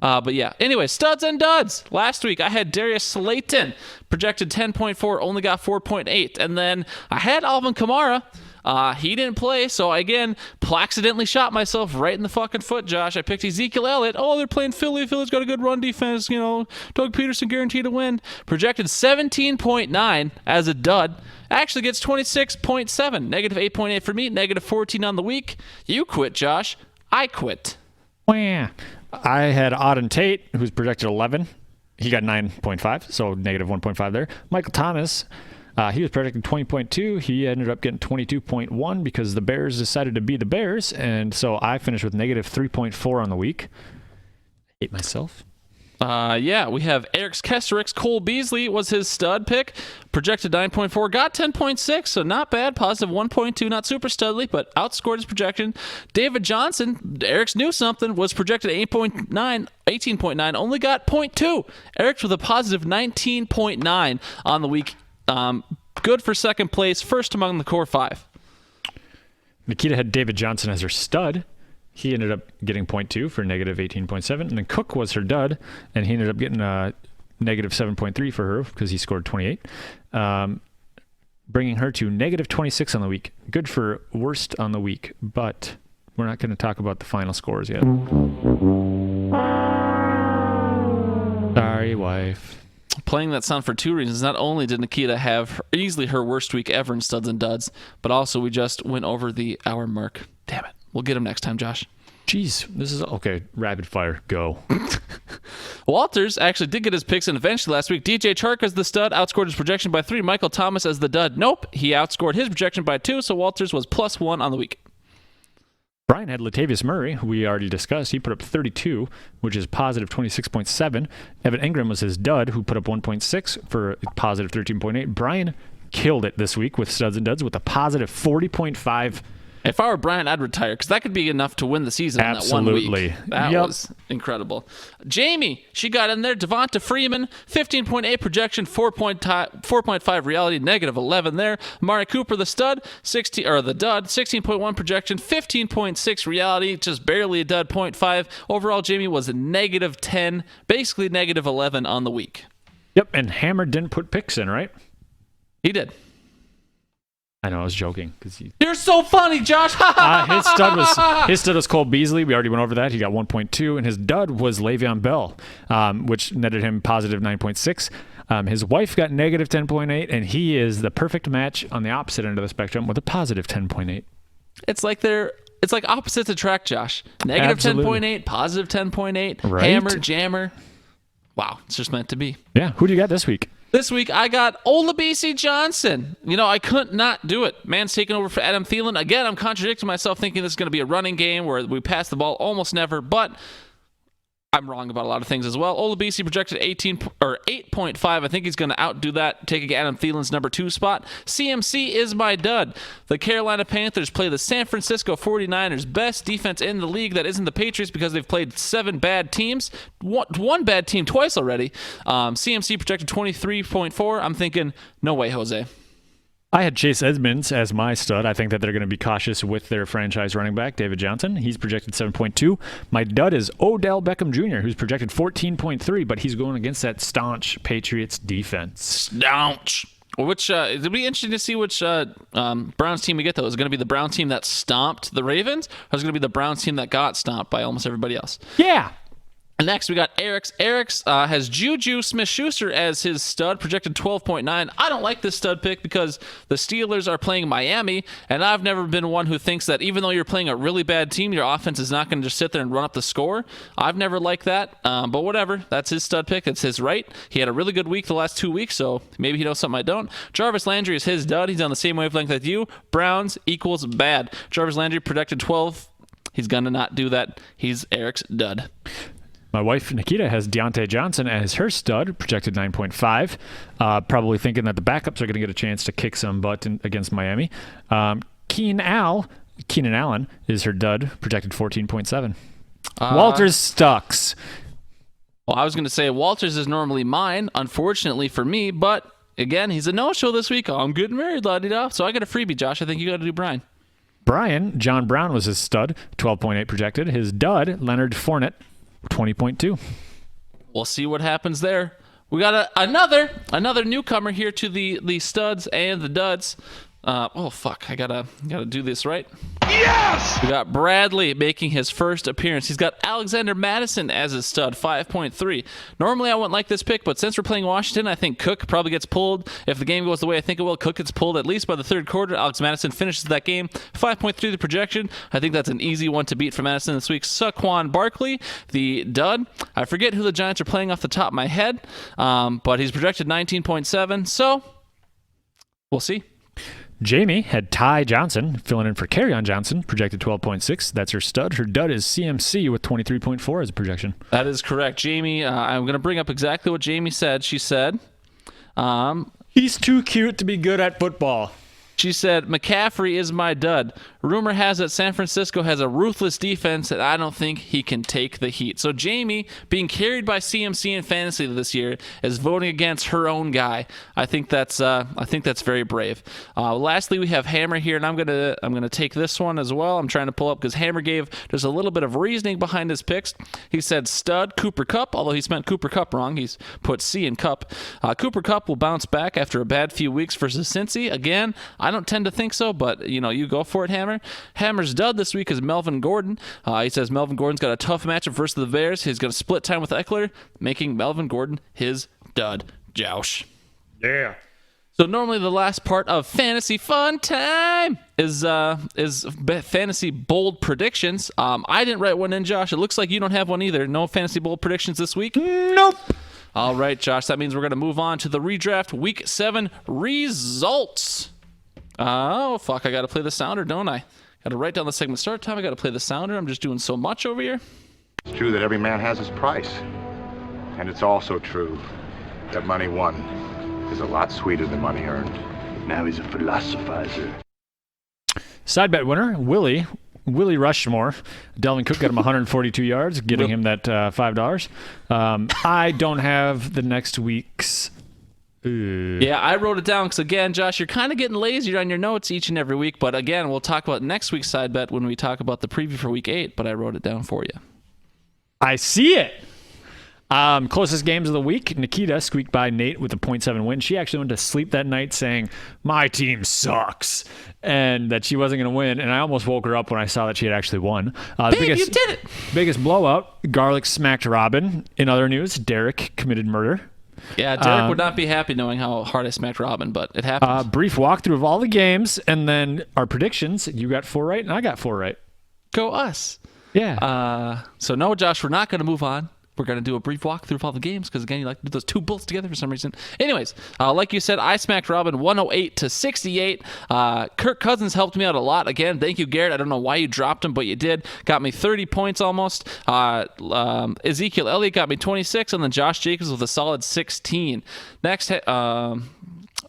But yeah, anyway, studs and duds. Last week I had Darius Slayton, projected 10.4, only got 4.8. And then I had Alvin Kamara. He didn't play, so I again accidentally shot myself right in the fucking foot, Josh. I picked Ezekiel Elliott. Oh, they're playing Philly. Philly's got a good run defense. Doug Peterson guaranteed to win. Projected 17.9 as a dud. Actually gets 26.7. Negative 8.8 for me. Negative 14 on the week. You quit, Josh. I quit. Wah. I had Auden Tate, who's projected 11. he got 9.5, so negative 1.5 there. Michael Thomas, he was projected 20.2. He ended up getting 22.1 because the Bears decided to be the Bears, and so I finished with negative 3.4 on the week. I hate myself. Yeah, we have Eric's Kesterix. Cole Beasley was his stud pick. Projected 9.4, got 10.6, so not bad. Positive 1.2, not super studly, but outscored his projection. David Johnson, Eric's knew something, was projected 18.9, only got 0.2. Eric's with a positive 19.9 on the week. Good for second place, first among the core 5. Nikita had David Johnson as her stud. He ended up getting 0.2 for negative 18.7. And then Cook was her dud, and he ended up getting a negative 7.3 for her because he scored 28, bringing her to negative 26 on the week. Good for worst on the week, but we're not going to talk about the final scores yet. Sorry, wife. Playing that sound for 2 reasons. Not only did Nikita have easily her worst week ever in studs and duds, but also we just went over the hour mark. Damn it. We'll get him next time, Josh. Jeez, this is okay. Rapid fire, go. Walters actually did get his picks in eventually last week. DJ Chark as the stud, outscored his projection by 3. Michael Thomas as the dud. Nope, he outscored his projection by 2, so Walters was +1 on the week. Brian had Latavius Murray, who we already discussed. He put up 32, which is positive 26.7. Evan Ingram was his dud, who put up 1.6 for positive 13.8. Brian killed it this week with studs and duds with a positive 40.5. If I were Brian, I'd retire because that could be enough to win the season in that 1 week. That was incredible. Jamie, she got in there. Devonta Freeman, 15.8 projection, 4.5 reality, negative 11 there. Amari Cooper, the stud, the dud, 16.1 projection, 15.6 reality, just barely a dud, 0.5. Overall, Jamie was a negative 10, basically negative 11 on the week. Yep, and Hammer didn't put picks in, right? He did. I know, I was joking. You're so funny, Josh. His stud was Cole Beasley. We already went over that. He got 1.2, and his dud was Le'Veon Bell, which netted him positive 9.6. His wife got negative 10.8, and he is the perfect match on the opposite end of the spectrum with a positive 10.8. It's like opposites attract, Josh. Negative 10.8, positive 10.8, right? Hammer, jammer. Wow, it's just meant to be. Yeah, who do you got this week? This week, I got Olabisi Johnson. I could not do it. Man's taking over for Adam Thielen. Again, I'm contradicting myself, thinking this is going to be a running game where we pass the ball almost never, but I'm wrong about a lot of things as well. Olabisi projected 8.5. I think he's going to outdo that, taking Adam Thielen's number 2 spot. CMC is my dud. The Carolina Panthers play the San Francisco 49ers, best defense in the league that isn't the Patriots because they've played 7 bad teams. One bad team twice already. CMC projected 23.4. I'm thinking, no way, Jose. I had Chase Edmonds as my stud. I think that they're going to be cautious with their franchise running back, David Johnson. He's projected 7.2. My dud is Odell Beckham Jr., who's projected 14.3, but he's going against that staunch Patriots defense. Staunch. Which it'll be interesting to see which Browns team we get, though. Is it going to be the Browns team that stomped the Ravens, or is it going to be the Browns team that got stomped by almost everybody else? Yeah. Next, we got Eric's. Eric's has Juju Smith-Schuster as his stud, projected 12.9. I don't like this stud pick because the Steelers are playing Miami, and I've never been one who thinks that even though you're playing a really bad team, your offense is not going to just sit there and run up the score. I've never liked that, but whatever. That's his stud pick. It's his right. He had a really good week the last 2 weeks, so maybe he knows something I don't. Jarvis Landry is his dud. He's on the same wavelength as you. Browns equals bad. Jarvis Landry projected 12. He's going to not do that. He's Eric's dud. My wife, Nikita, has Deontay Johnson as her stud, projected 9.5. Probably thinking that the backups are going to get a chance to kick some butt against Miami. Keenan Allen is her dud, projected 14.7. Walters Stucks. Well, I was going to say Walters is normally mine, unfortunately for me, but again, he's a no-show this week. I'm getting married, la-di-da. So I got a freebie, Josh. I think you got to do Brian. John Brown was his stud, 12.8 projected. His dud, Leonard Fournette, 20.2. We'll see what happens there. We got another newcomer here to the studs and the duds. Oh fuck! I gotta do this right. Yes! We got Bradley making his first appearance. He's got Alexander Madison as his stud, 5.3. Normally I wouldn't like this pick, but since we're playing Washington, I think Cook probably gets pulled. If the game goes the way I think it will, Cook gets pulled at least by the third quarter. Alex Madison finishes that game, 5.3 the projection. I think that's an easy one to beat for Madison this week. Saquon Barkley, the dud. I forget who the Giants are playing off the top of my head, but he's projected 19.7. So we'll see. Jamie had Ty Johnson filling in for Kerryon Johnson, projected 12.6. That's her stud. Her dud is CMC with 23.4 as a projection. That is correct. Jamie, I'm going to bring up exactly what Jamie said. She said, he's too cute to be good at football. She said, McCaffrey is my dud. Rumor has it San Francisco has a ruthless defense, and I don't think he can take the heat. So Jamie, being carried by CMC in fantasy this year, is voting against her own guy. I think that's very brave. Lastly, we have Hammer here, and I'm gonna take this one as well. I'm trying to pull up because Hammer gave just a little bit of reasoning behind his picks. He said stud Cooper Kupp, although he's meant Cooper Kupp wrong. He's put C in Kupp. Cooper Kupp will bounce back after a bad few weeks versus Cincy. Again, I don't tend to think so, but you go for it, Hammer. Hammer's dud this week is Melvin Gordon. He says Melvin Gordon's got a tough matchup versus the Bears. He's going to split time with Eckler, making Melvin Gordon his dud. Josh. Yeah. So normally the last part of fantasy fun time is fantasy bold predictions. I didn't write one in, Josh. It looks like you don't have one either. No fantasy bold predictions this week? Nope. All right, Josh. That means we're going to move on to the redraft Week 7 results. Oh, fuck. I got to play the sounder, don't I? Got to write down the segment start time. I got to play the sounder. I'm just doing so much over here. It's true that every man has his price. And it's also true that money won is a lot sweeter than money earned. Now he's a philosophizer. Side bet winner, Willie Rushmore. Delvin Cook got him 142 yards, getting him that $5. I don't have the next week's. Yeah, I wrote it down because, again, Josh, you're kind of getting lazier on your notes each and every week. But, again, we'll talk about next week's side bet when we talk about the preview for Week 8. But I wrote it down for you. I see it. Closest games of the week, Nikita squeaked by Nate with a 0.7 win. She actually went to sleep that night saying, my team sucks, and that she wasn't going to win. And I almost woke her up when I saw that she had actually won. Babe, you did it! Biggest blowout, Garlic smacked Robin. In other news, Derek committed murder. Yeah, Derek would not be happy knowing how hard I smacked Robin, but it happens. Brief walkthrough of all the games, and then our predictions. You got 4 right, and I got 4 right. Go us. Yeah. So no, Josh, we're not going to move on. We're going to do a brief walkthrough of all the games because, again, you like to do those two bullets together for some reason. Anyways, like you said, I smacked Robin 108-68. Kirk Cousins helped me out a lot. Again, thank you, Garrett. I don't know why you dropped him, but you did. Got me 30 points almost. Ezekiel Elliott got me 26, and then Josh Jacobs with a solid 16. Next,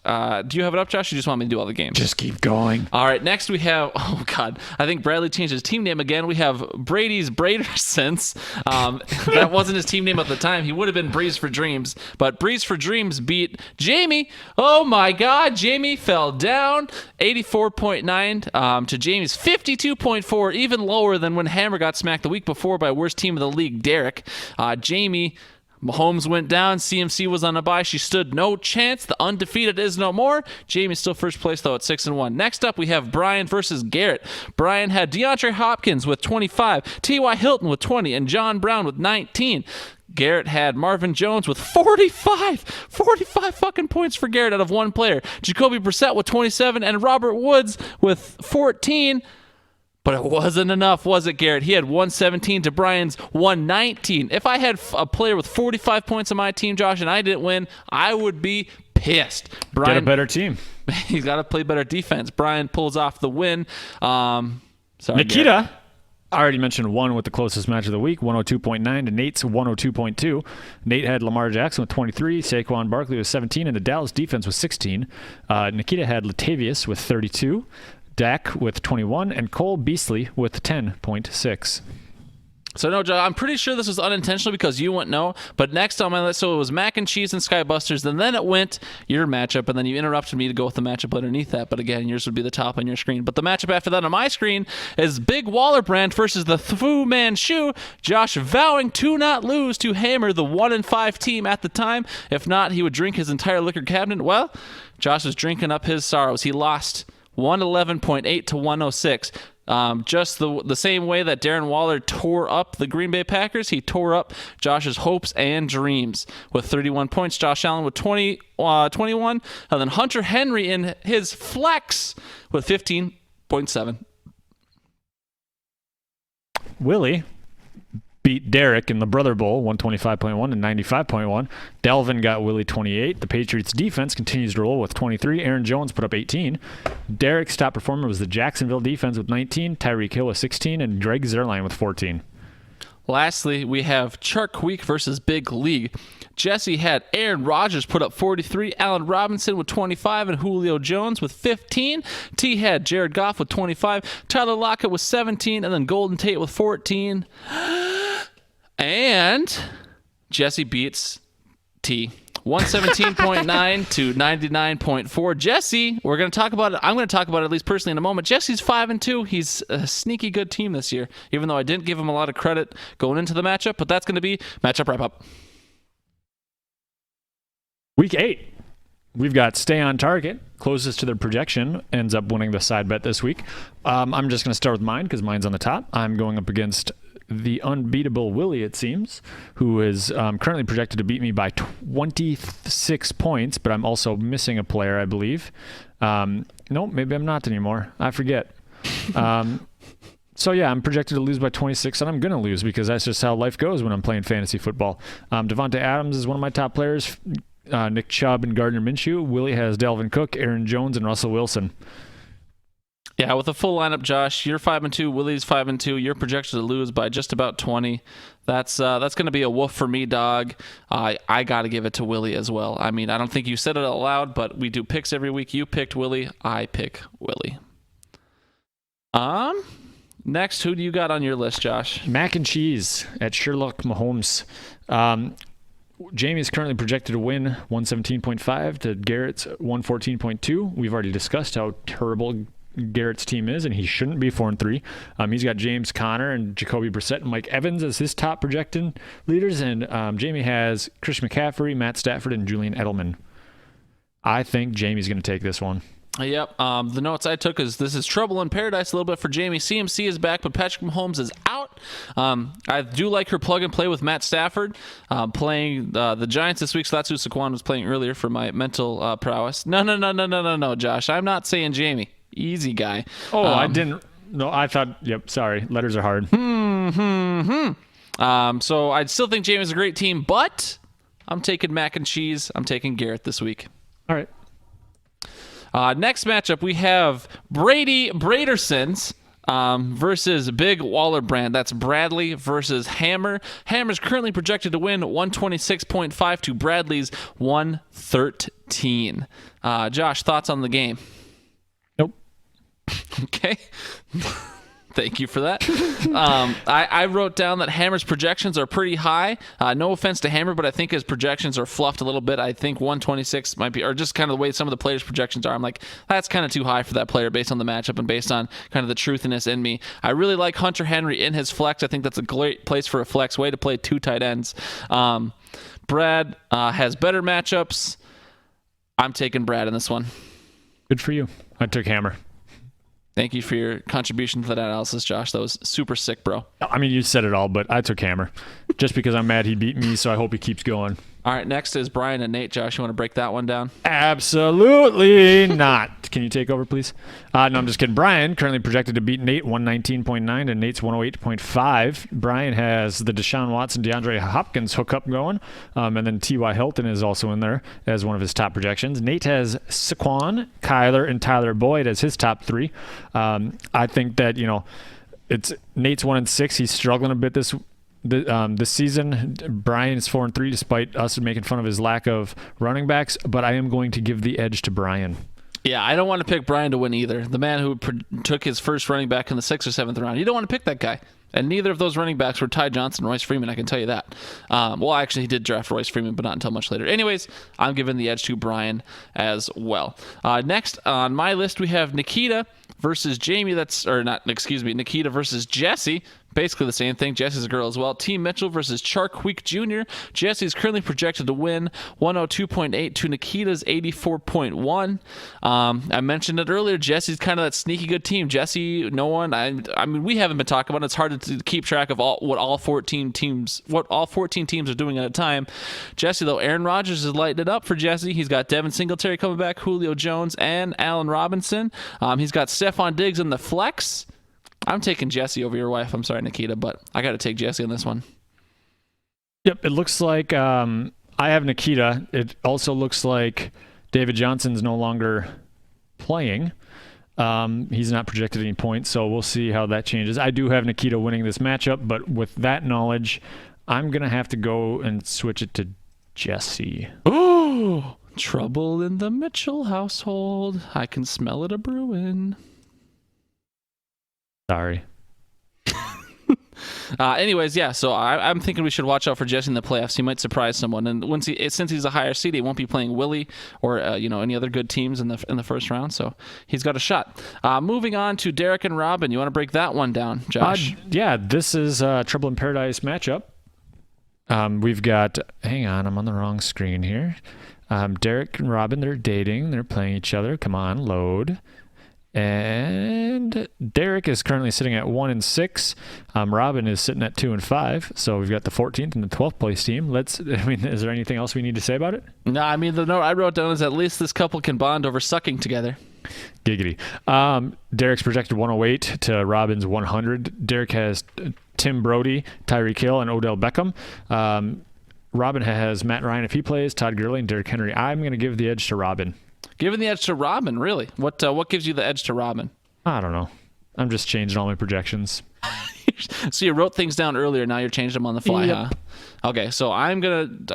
do you have it up, Josh? Or you just want me to do all the games? Just keep going. All right, next we have, oh God, I think Bradley changed his team name again. We have Brady's Bradersons. That wasn't his team name at the time. He would have been Breeze for Dreams, but Breeze for Dreams beat Jamie. Oh my God, Jamie fell down 84.9 to Jamie's 52.4, even lower than when Hammer got smacked the week before by worst team of the league, Derek. Jamie, Mahomes went down. CMC was on a bye. She stood no chance. The undefeated is no more. Jamie's still first place, though, at 6-1. Next up, we have Brian versus Garrett. Brian had DeAndre Hopkins with 25, T.Y. Hilton with 20, and John Brown with 19. Garrett had Marvin Jones with 45 fucking points for Garrett out of one player. Jacoby Brissett with 27, and Robert Woods with 14. But it wasn't enough, was it, Garrett? He had 117 to Brian's 119. If I had a player with 45 points on my team, Josh, and I didn't win, I would be pissed. Brian, get a better team. He's got to play better defense. Brian pulls off the win. Sorry, Nikita, Garrett. I already mentioned one with the closest match of the week, 102.9 to Nate's 102.2. Nate had Lamar Jackson with 23, Saquon Barkley with 17, and the Dallas defense was 16. Nikita had Latavius with 32. Dak with 21, and Cole Beasley with 10.6. So, no, Joe, I'm pretty sure this was unintentional because you went no. But next on my list, so it was Mac and Cheese and Skybusters, and then it went your matchup, and then you interrupted me to go with the matchup underneath that. But again, yours would be the top on your screen. But the matchup after that on my screen is Big Waller Brand versus the Fu Manchu. Josh vowing to not lose to Hammer, the 1-5 team at the time. If not, he would drink his entire liquor cabinet. Well, Josh was drinking up his sorrows. He lost 111.8 to 106. Just the same way that Darren Waller tore up the Green Bay Packers, he tore up Josh's hopes and dreams with 31 points. Josh Allen with 21, and then Hunter Henry in his flex with 15.7. Willie beat Derek in the Brother Bowl, 125.1 and 95.1. Delvin got Willie 28. The Patriots defense continues to roll with 23. Aaron Jones put up 18. Derek's top performer was the Jacksonville defense with 19. Tyreek Hill with 16. And Greg Zerline with 14. Lastly, we have Shark Week versus Big League. Jesse had Aaron Rodgers put up 43, Allen Robinson with 25, and Julio Jones with 15. T had Jared Goff with 25, Tyler Lockett with 17, and then Golden Tate with 14. And Jesse beats T. 117.9 to 99.4. Jesse, we're going to talk about it. I'm going to talk about it at least personally in a moment. Jesse's 5-2. He's a sneaky good team this year, even though I didn't give him a lot of credit going into the matchup, but that's going to be matchup wrap-up. Week 8. We've got Stay on Target, closest to their projection, ends up winning the side bet this week. I'm just going to start with mine because mine's on the top. I'm going up against the unbeatable Willie, it seems, who is currently projected to beat me by 26 points, but I'm also missing a player, I believe. No, maybe I'm not anymore. I forget. So, yeah, I'm projected to lose by 26, and I'm going to lose because that's just how life goes when I'm playing fantasy football. Devontae Adams is one of my top players. Nick Chubb and Gardner Minshew. Willie has Dalvin Cook, Aaron Jones, and Russell Wilson. Yeah, with a full lineup, Josh, you're 5-2. Willie's 5-2. You're projected to lose by just about 20. That's going to be a woof for me, dog. I got to give it to Willie as well. I mean, I don't think you said it out loud, but we do picks every week. You picked Willie. I pick Willie. Next, who do you got on your list, Josh? Mac and Cheese at Sherlock Mahomes. Jamie is currently projected to win 117.5 to Garrett's 114.2. We've already discussed how terrible Garrett's team is, and he shouldn't be 4-3. He's got James Conner and Jacoby Brissett and Mike Evans as his top projected leaders, and Jamie has Chris McCaffrey, Matt Stafford, and Julian Edelman. I think Jamie's going to take this one. Yep. The notes I took is this is trouble in paradise a little bit for Jamie. CMC is back, but Patrick Mahomes is out. I do like her plug and play with Matt Stafford playing the Giants this week. So that's who Saquon was playing earlier for my mental prowess. No, Josh. I'm not saying Jamie. Easy guy. Oh, I didn't. No, I thought. Yep. Sorry. Letters are hard. So I still think Jamie's a great team, but I'm taking Mac and Cheese. I'm taking Garrett this week. All right. Next matchup, we have Brady Bradersons versus Big Waller Brand. That's Bradley versus Hammer. Hammer's currently projected to win 126.5 to Bradley's 113. Josh, thoughts on the game? Nope. Okay. Thank you for that. I wrote down that Hammer's projections are pretty high. No offense to Hammer, but I think his projections are fluffed a little bit. I think 126 might be, or just kind of the way some of the players' projections are. I'm like, that's kind of too high for that player based on the matchup and based on kind of the truthiness in me. I really like Hunter Henry in his flex. I think that's a great place for a flex. Way to play two tight ends. Brad has better matchups. I'm taking Brad in this one. Good for you. I took Hammer. Thank you for your contribution to that analysis, Josh. That was super sick, bro. I mean, you said it all, but I took Hammer. Just because I'm mad he beat me, so I hope he keeps going. All right, next is Brian and Nate. Josh, you want to break that one down? Absolutely not. Can you take over, please? No, I'm just kidding. Brian currently projected to beat Nate 119.9 and Nate's 108.5. Brian has the Deshaun Watson, DeAndre Hopkins hookup going, and then T.Y. Hilton is also in there as one of his top projections. Nate has Saquon, Kyler, and Tyler Boyd as his top three. I think that, it's Nate's 1-6. He's struggling a bit this season. Brian is 4-3 despite us making fun of his lack of running backs, but I am going to give the edge to Brian. Yeah, I don't want to pick Brian to win either. The man who took his first running back in the 6th or 7th round. You don't want to pick that guy. And neither of those running backs were Ty Johnson and Royce Freeman, I can tell you that. Well, actually, he did draft Royce Freeman, but not until much later. Anyways, I'm giving the edge to Brian as well. Next on my list, we have Nikita versus Jamie. Nikita versus Jesse. Basically the same thing. Jesse's a girl as well. T. Mitchell versus Charkweek Jr. Jesse's currently projected to win 102.8 to Nikita's 84.1. I mentioned it earlier. Jesse's kind of that sneaky good team. Jesse, no one. I mean, we haven't been talking about it. It's hard to keep track of what all 14 teams are doing at a time. Jesse, though, Aaron Rodgers is lighting it up for Jesse. He's got Devin Singletary coming back, Julio Jones, and Allen Robinson. He's got Stephon Diggs in the flex. I'm taking Jesse over your wife. I'm sorry, Nikita, but I got to take Jesse on this one. Yep, it looks like I have Nikita. It also looks like David Johnson's no longer playing. He's not projected any points, so we'll see how that changes. I do have Nikita winning this matchup, but with that knowledge, I'm going to have to go and switch it to Jesse. Oh, trouble in the Mitchell household. I can smell it a-brewing. Sorry. Anyways, yeah, so I'm thinking we should watch out for Jesse in the playoffs. He might surprise someone, and since he's a higher seed, he won't be playing Willie or any other good teams in the first round. So he's got a shot. Moving on to Derek and Robin. You want to break that one down, Josh? Yeah, this is a Trouble in Paradise matchup. We've got. Hang on, I'm on the wrong screen here. Derek and Robin, they're dating. They're playing each other. Come on, load. And Derek is currently sitting at 1-6. Robin is sitting at 2-5. So we've got the 14th and the 12th place team. Is there anything else we need to say about it? No, I mean, the note I wrote down is at least this couple can bond over sucking together. Giggity. Derek's projected 108 to Robin's 100. Derek has Tim Brody, Tyreek Hill, and Odell Beckham. Robin has Matt Ryan if he plays, Todd Gurley, and Derrick Henry. I'm going to give the edge to Robin. Giving the edge to Robin, really? What gives you the edge to Robin? I don't know. I'm just changing all my projections. So you wrote things down earlier, now you're changing them on the fly, Yep. huh? Okay, so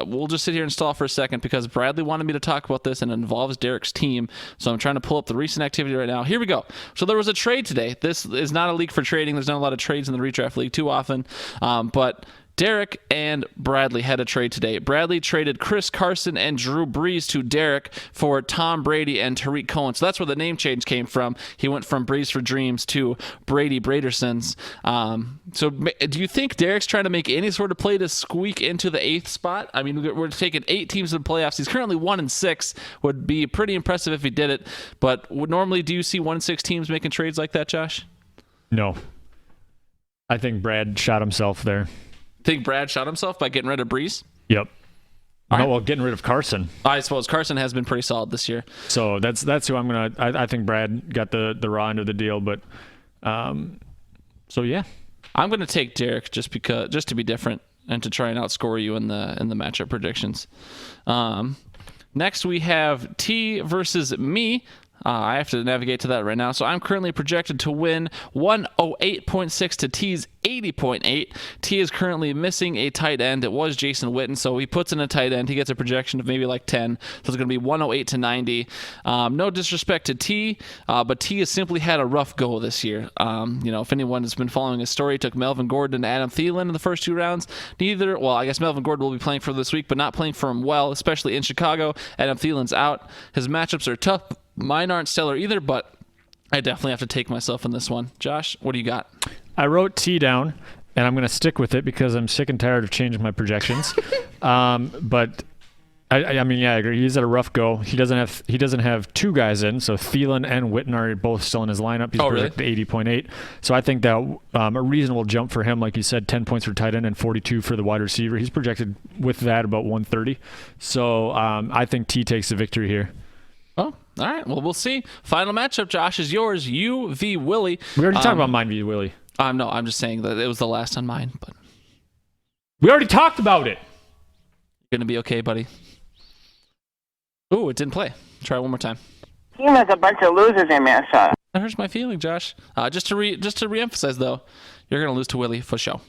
we'll just sit here and stall for a second because Bradley wanted me to talk about this and it involves Derek's team. So I'm trying to pull up the recent activity right now. Here we go. So there was a trade today. This is not a league for trading. There's not a lot of trades in the redraft league too often. But Derek and Bradley had a trade today. Bradley traded Chris Carson and Drew Brees to Derek for Tom Brady and Tariq Cohen. So that's where the name change came from. He went from Brees for Dreams to Brady Bradersons. So do you think Derek's trying to make any sort of play to squeak into the 8th spot? I mean, we're taking 8 teams in the playoffs. He's currently 1-6. Would be pretty impressive if he did it. But normally, do you see 1-6 teams making trades like that, Josh? No. I think Brad shot himself there. Think Brad shot himself by getting rid of Brees? Yep. Well, getting rid of Carson. I suppose Carson has been pretty solid this year. So that's who I'm gonna. I think Brad got the raw end of the deal, but so yeah, I'm gonna take Derek just to be different and to try and outscore you in the matchup predictions. Next we have T versus me. I have to navigate to that right now. So I'm currently projected to win 108.6 to T's 80.8. T is currently missing a tight end. It was Jason Witten, so he puts in a tight end. He gets a projection of maybe like 10. So it's going to be 108 to 90. No disrespect to T, but T has simply had a rough go this year. If anyone has been following his story, he took Melvin Gordon and Adam Thielen in the first 2 rounds. I guess Melvin Gordon will be playing for this week, but not playing for him well, especially in Chicago. Adam Thielen's out. His matchups are tough. Mine aren't stellar either, but I definitely have to take myself in this one. Josh, what do you got? I wrote T down, and I'm going to stick with it because I'm sick and tired of changing my projections. But I mean, yeah, I agree. He's at a rough go. He doesn't have 2 guys in, so Thielen and Witten are both still in his lineup. He's projected 80.8. So I think that a reasonable jump for him, like you said, 10 points for tight end and 42 for the wide receiver. He's projected with that about 130. So I think T takes the victory here. Oh, all right. Well, we'll see. Final matchup, Josh, is yours. You v. Willie. We already talked about mine v. Willie. No, I'm just saying that it was the last on mine. But we already talked about it. You're going to be okay, buddy. Ooh, it didn't play. Try one more time. Team has a bunch of losers in Minnesota. That hurts my feeling, Josh. Just to reemphasize, though, you're going to lose to Willie for show.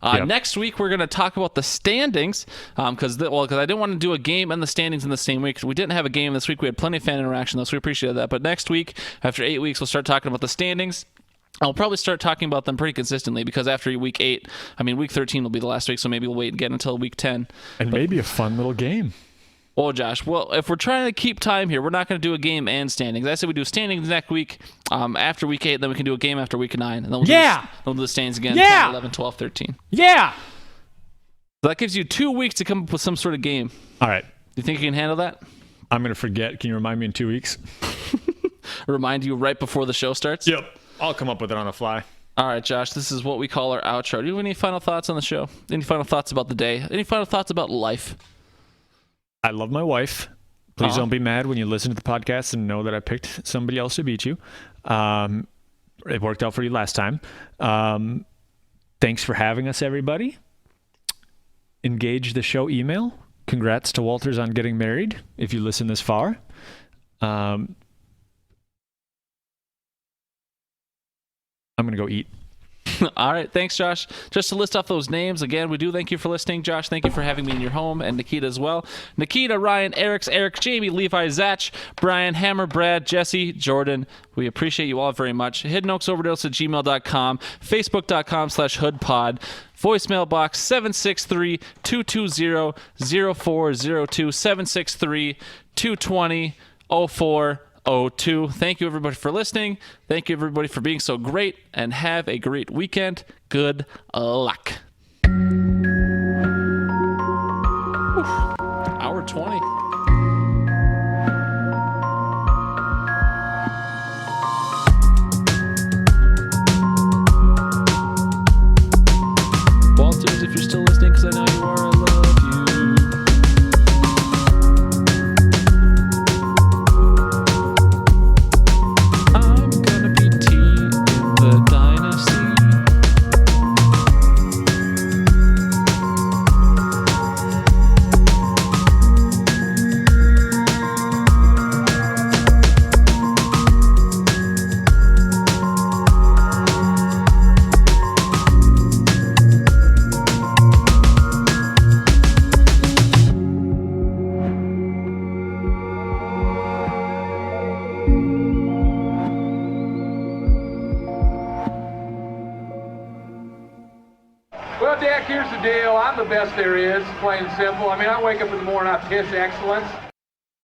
Yep. Next week, we're going to talk about the standings because I didn't want to do a game and the standings in the same week. We didn't have a game this week. We had plenty of fan interaction, though, so we appreciate that. But next week, after 8 weeks, we'll start talking about the standings. I'll probably start talking about them pretty consistently because after week 8, week 13 will be the last week, so maybe we'll wait again until week 10. And maybe a fun little game. Oh, Josh, well, if we're trying to keep time here, we're not going to do a game and standings. I said we do standings next week after week 8, then we can do a game after week 9. And then we'll do the standings again, 10, 11, 12, 13. Yeah! So that gives you 2 weeks to come up with some sort of game. All right. Do you think you can handle that? I'm going to forget. Can you remind me in 2 weeks? Remind you right before the show starts? Yep. I'll come up with it on the fly. All right, Josh, this is what we call our outro. Do you have any final thoughts on the show? Any final thoughts about the day? Any final thoughts about life? I love my wife. Please don't be mad when you listen to the podcast and know that I picked somebody else to beat you. It worked out for you last time. Thanks for having us, everybody. Engage the show email. Congrats to Walters on getting married, if you listen this far. I'm going to go eat. All right. Thanks, Josh. Just to list off those names, again, we do thank you for listening. Josh, thank you for having me in your home, and Nikita as well. Nikita, Ryan, Eric, Jamie, Levi, Zach, Brian, Hammer, Brad, Jesse, Jordan. We appreciate you all very much. HiddenOaksOverdose@gmail.com, Facebook.com/HoodPod. Voicemail box 763-220-0402, 763-220-0402. Thank you, everybody, for listening. Thank you, everybody, for being so great, and have a great weekend. Good luck. Hour 20. Walters, if you're still listening, because I know you are, I love you. I'm gonna be T in the dynasty. Well, Dak, here's the deal. I'm the best there is, plain and simple. I wake up in the morning, I piss excellence.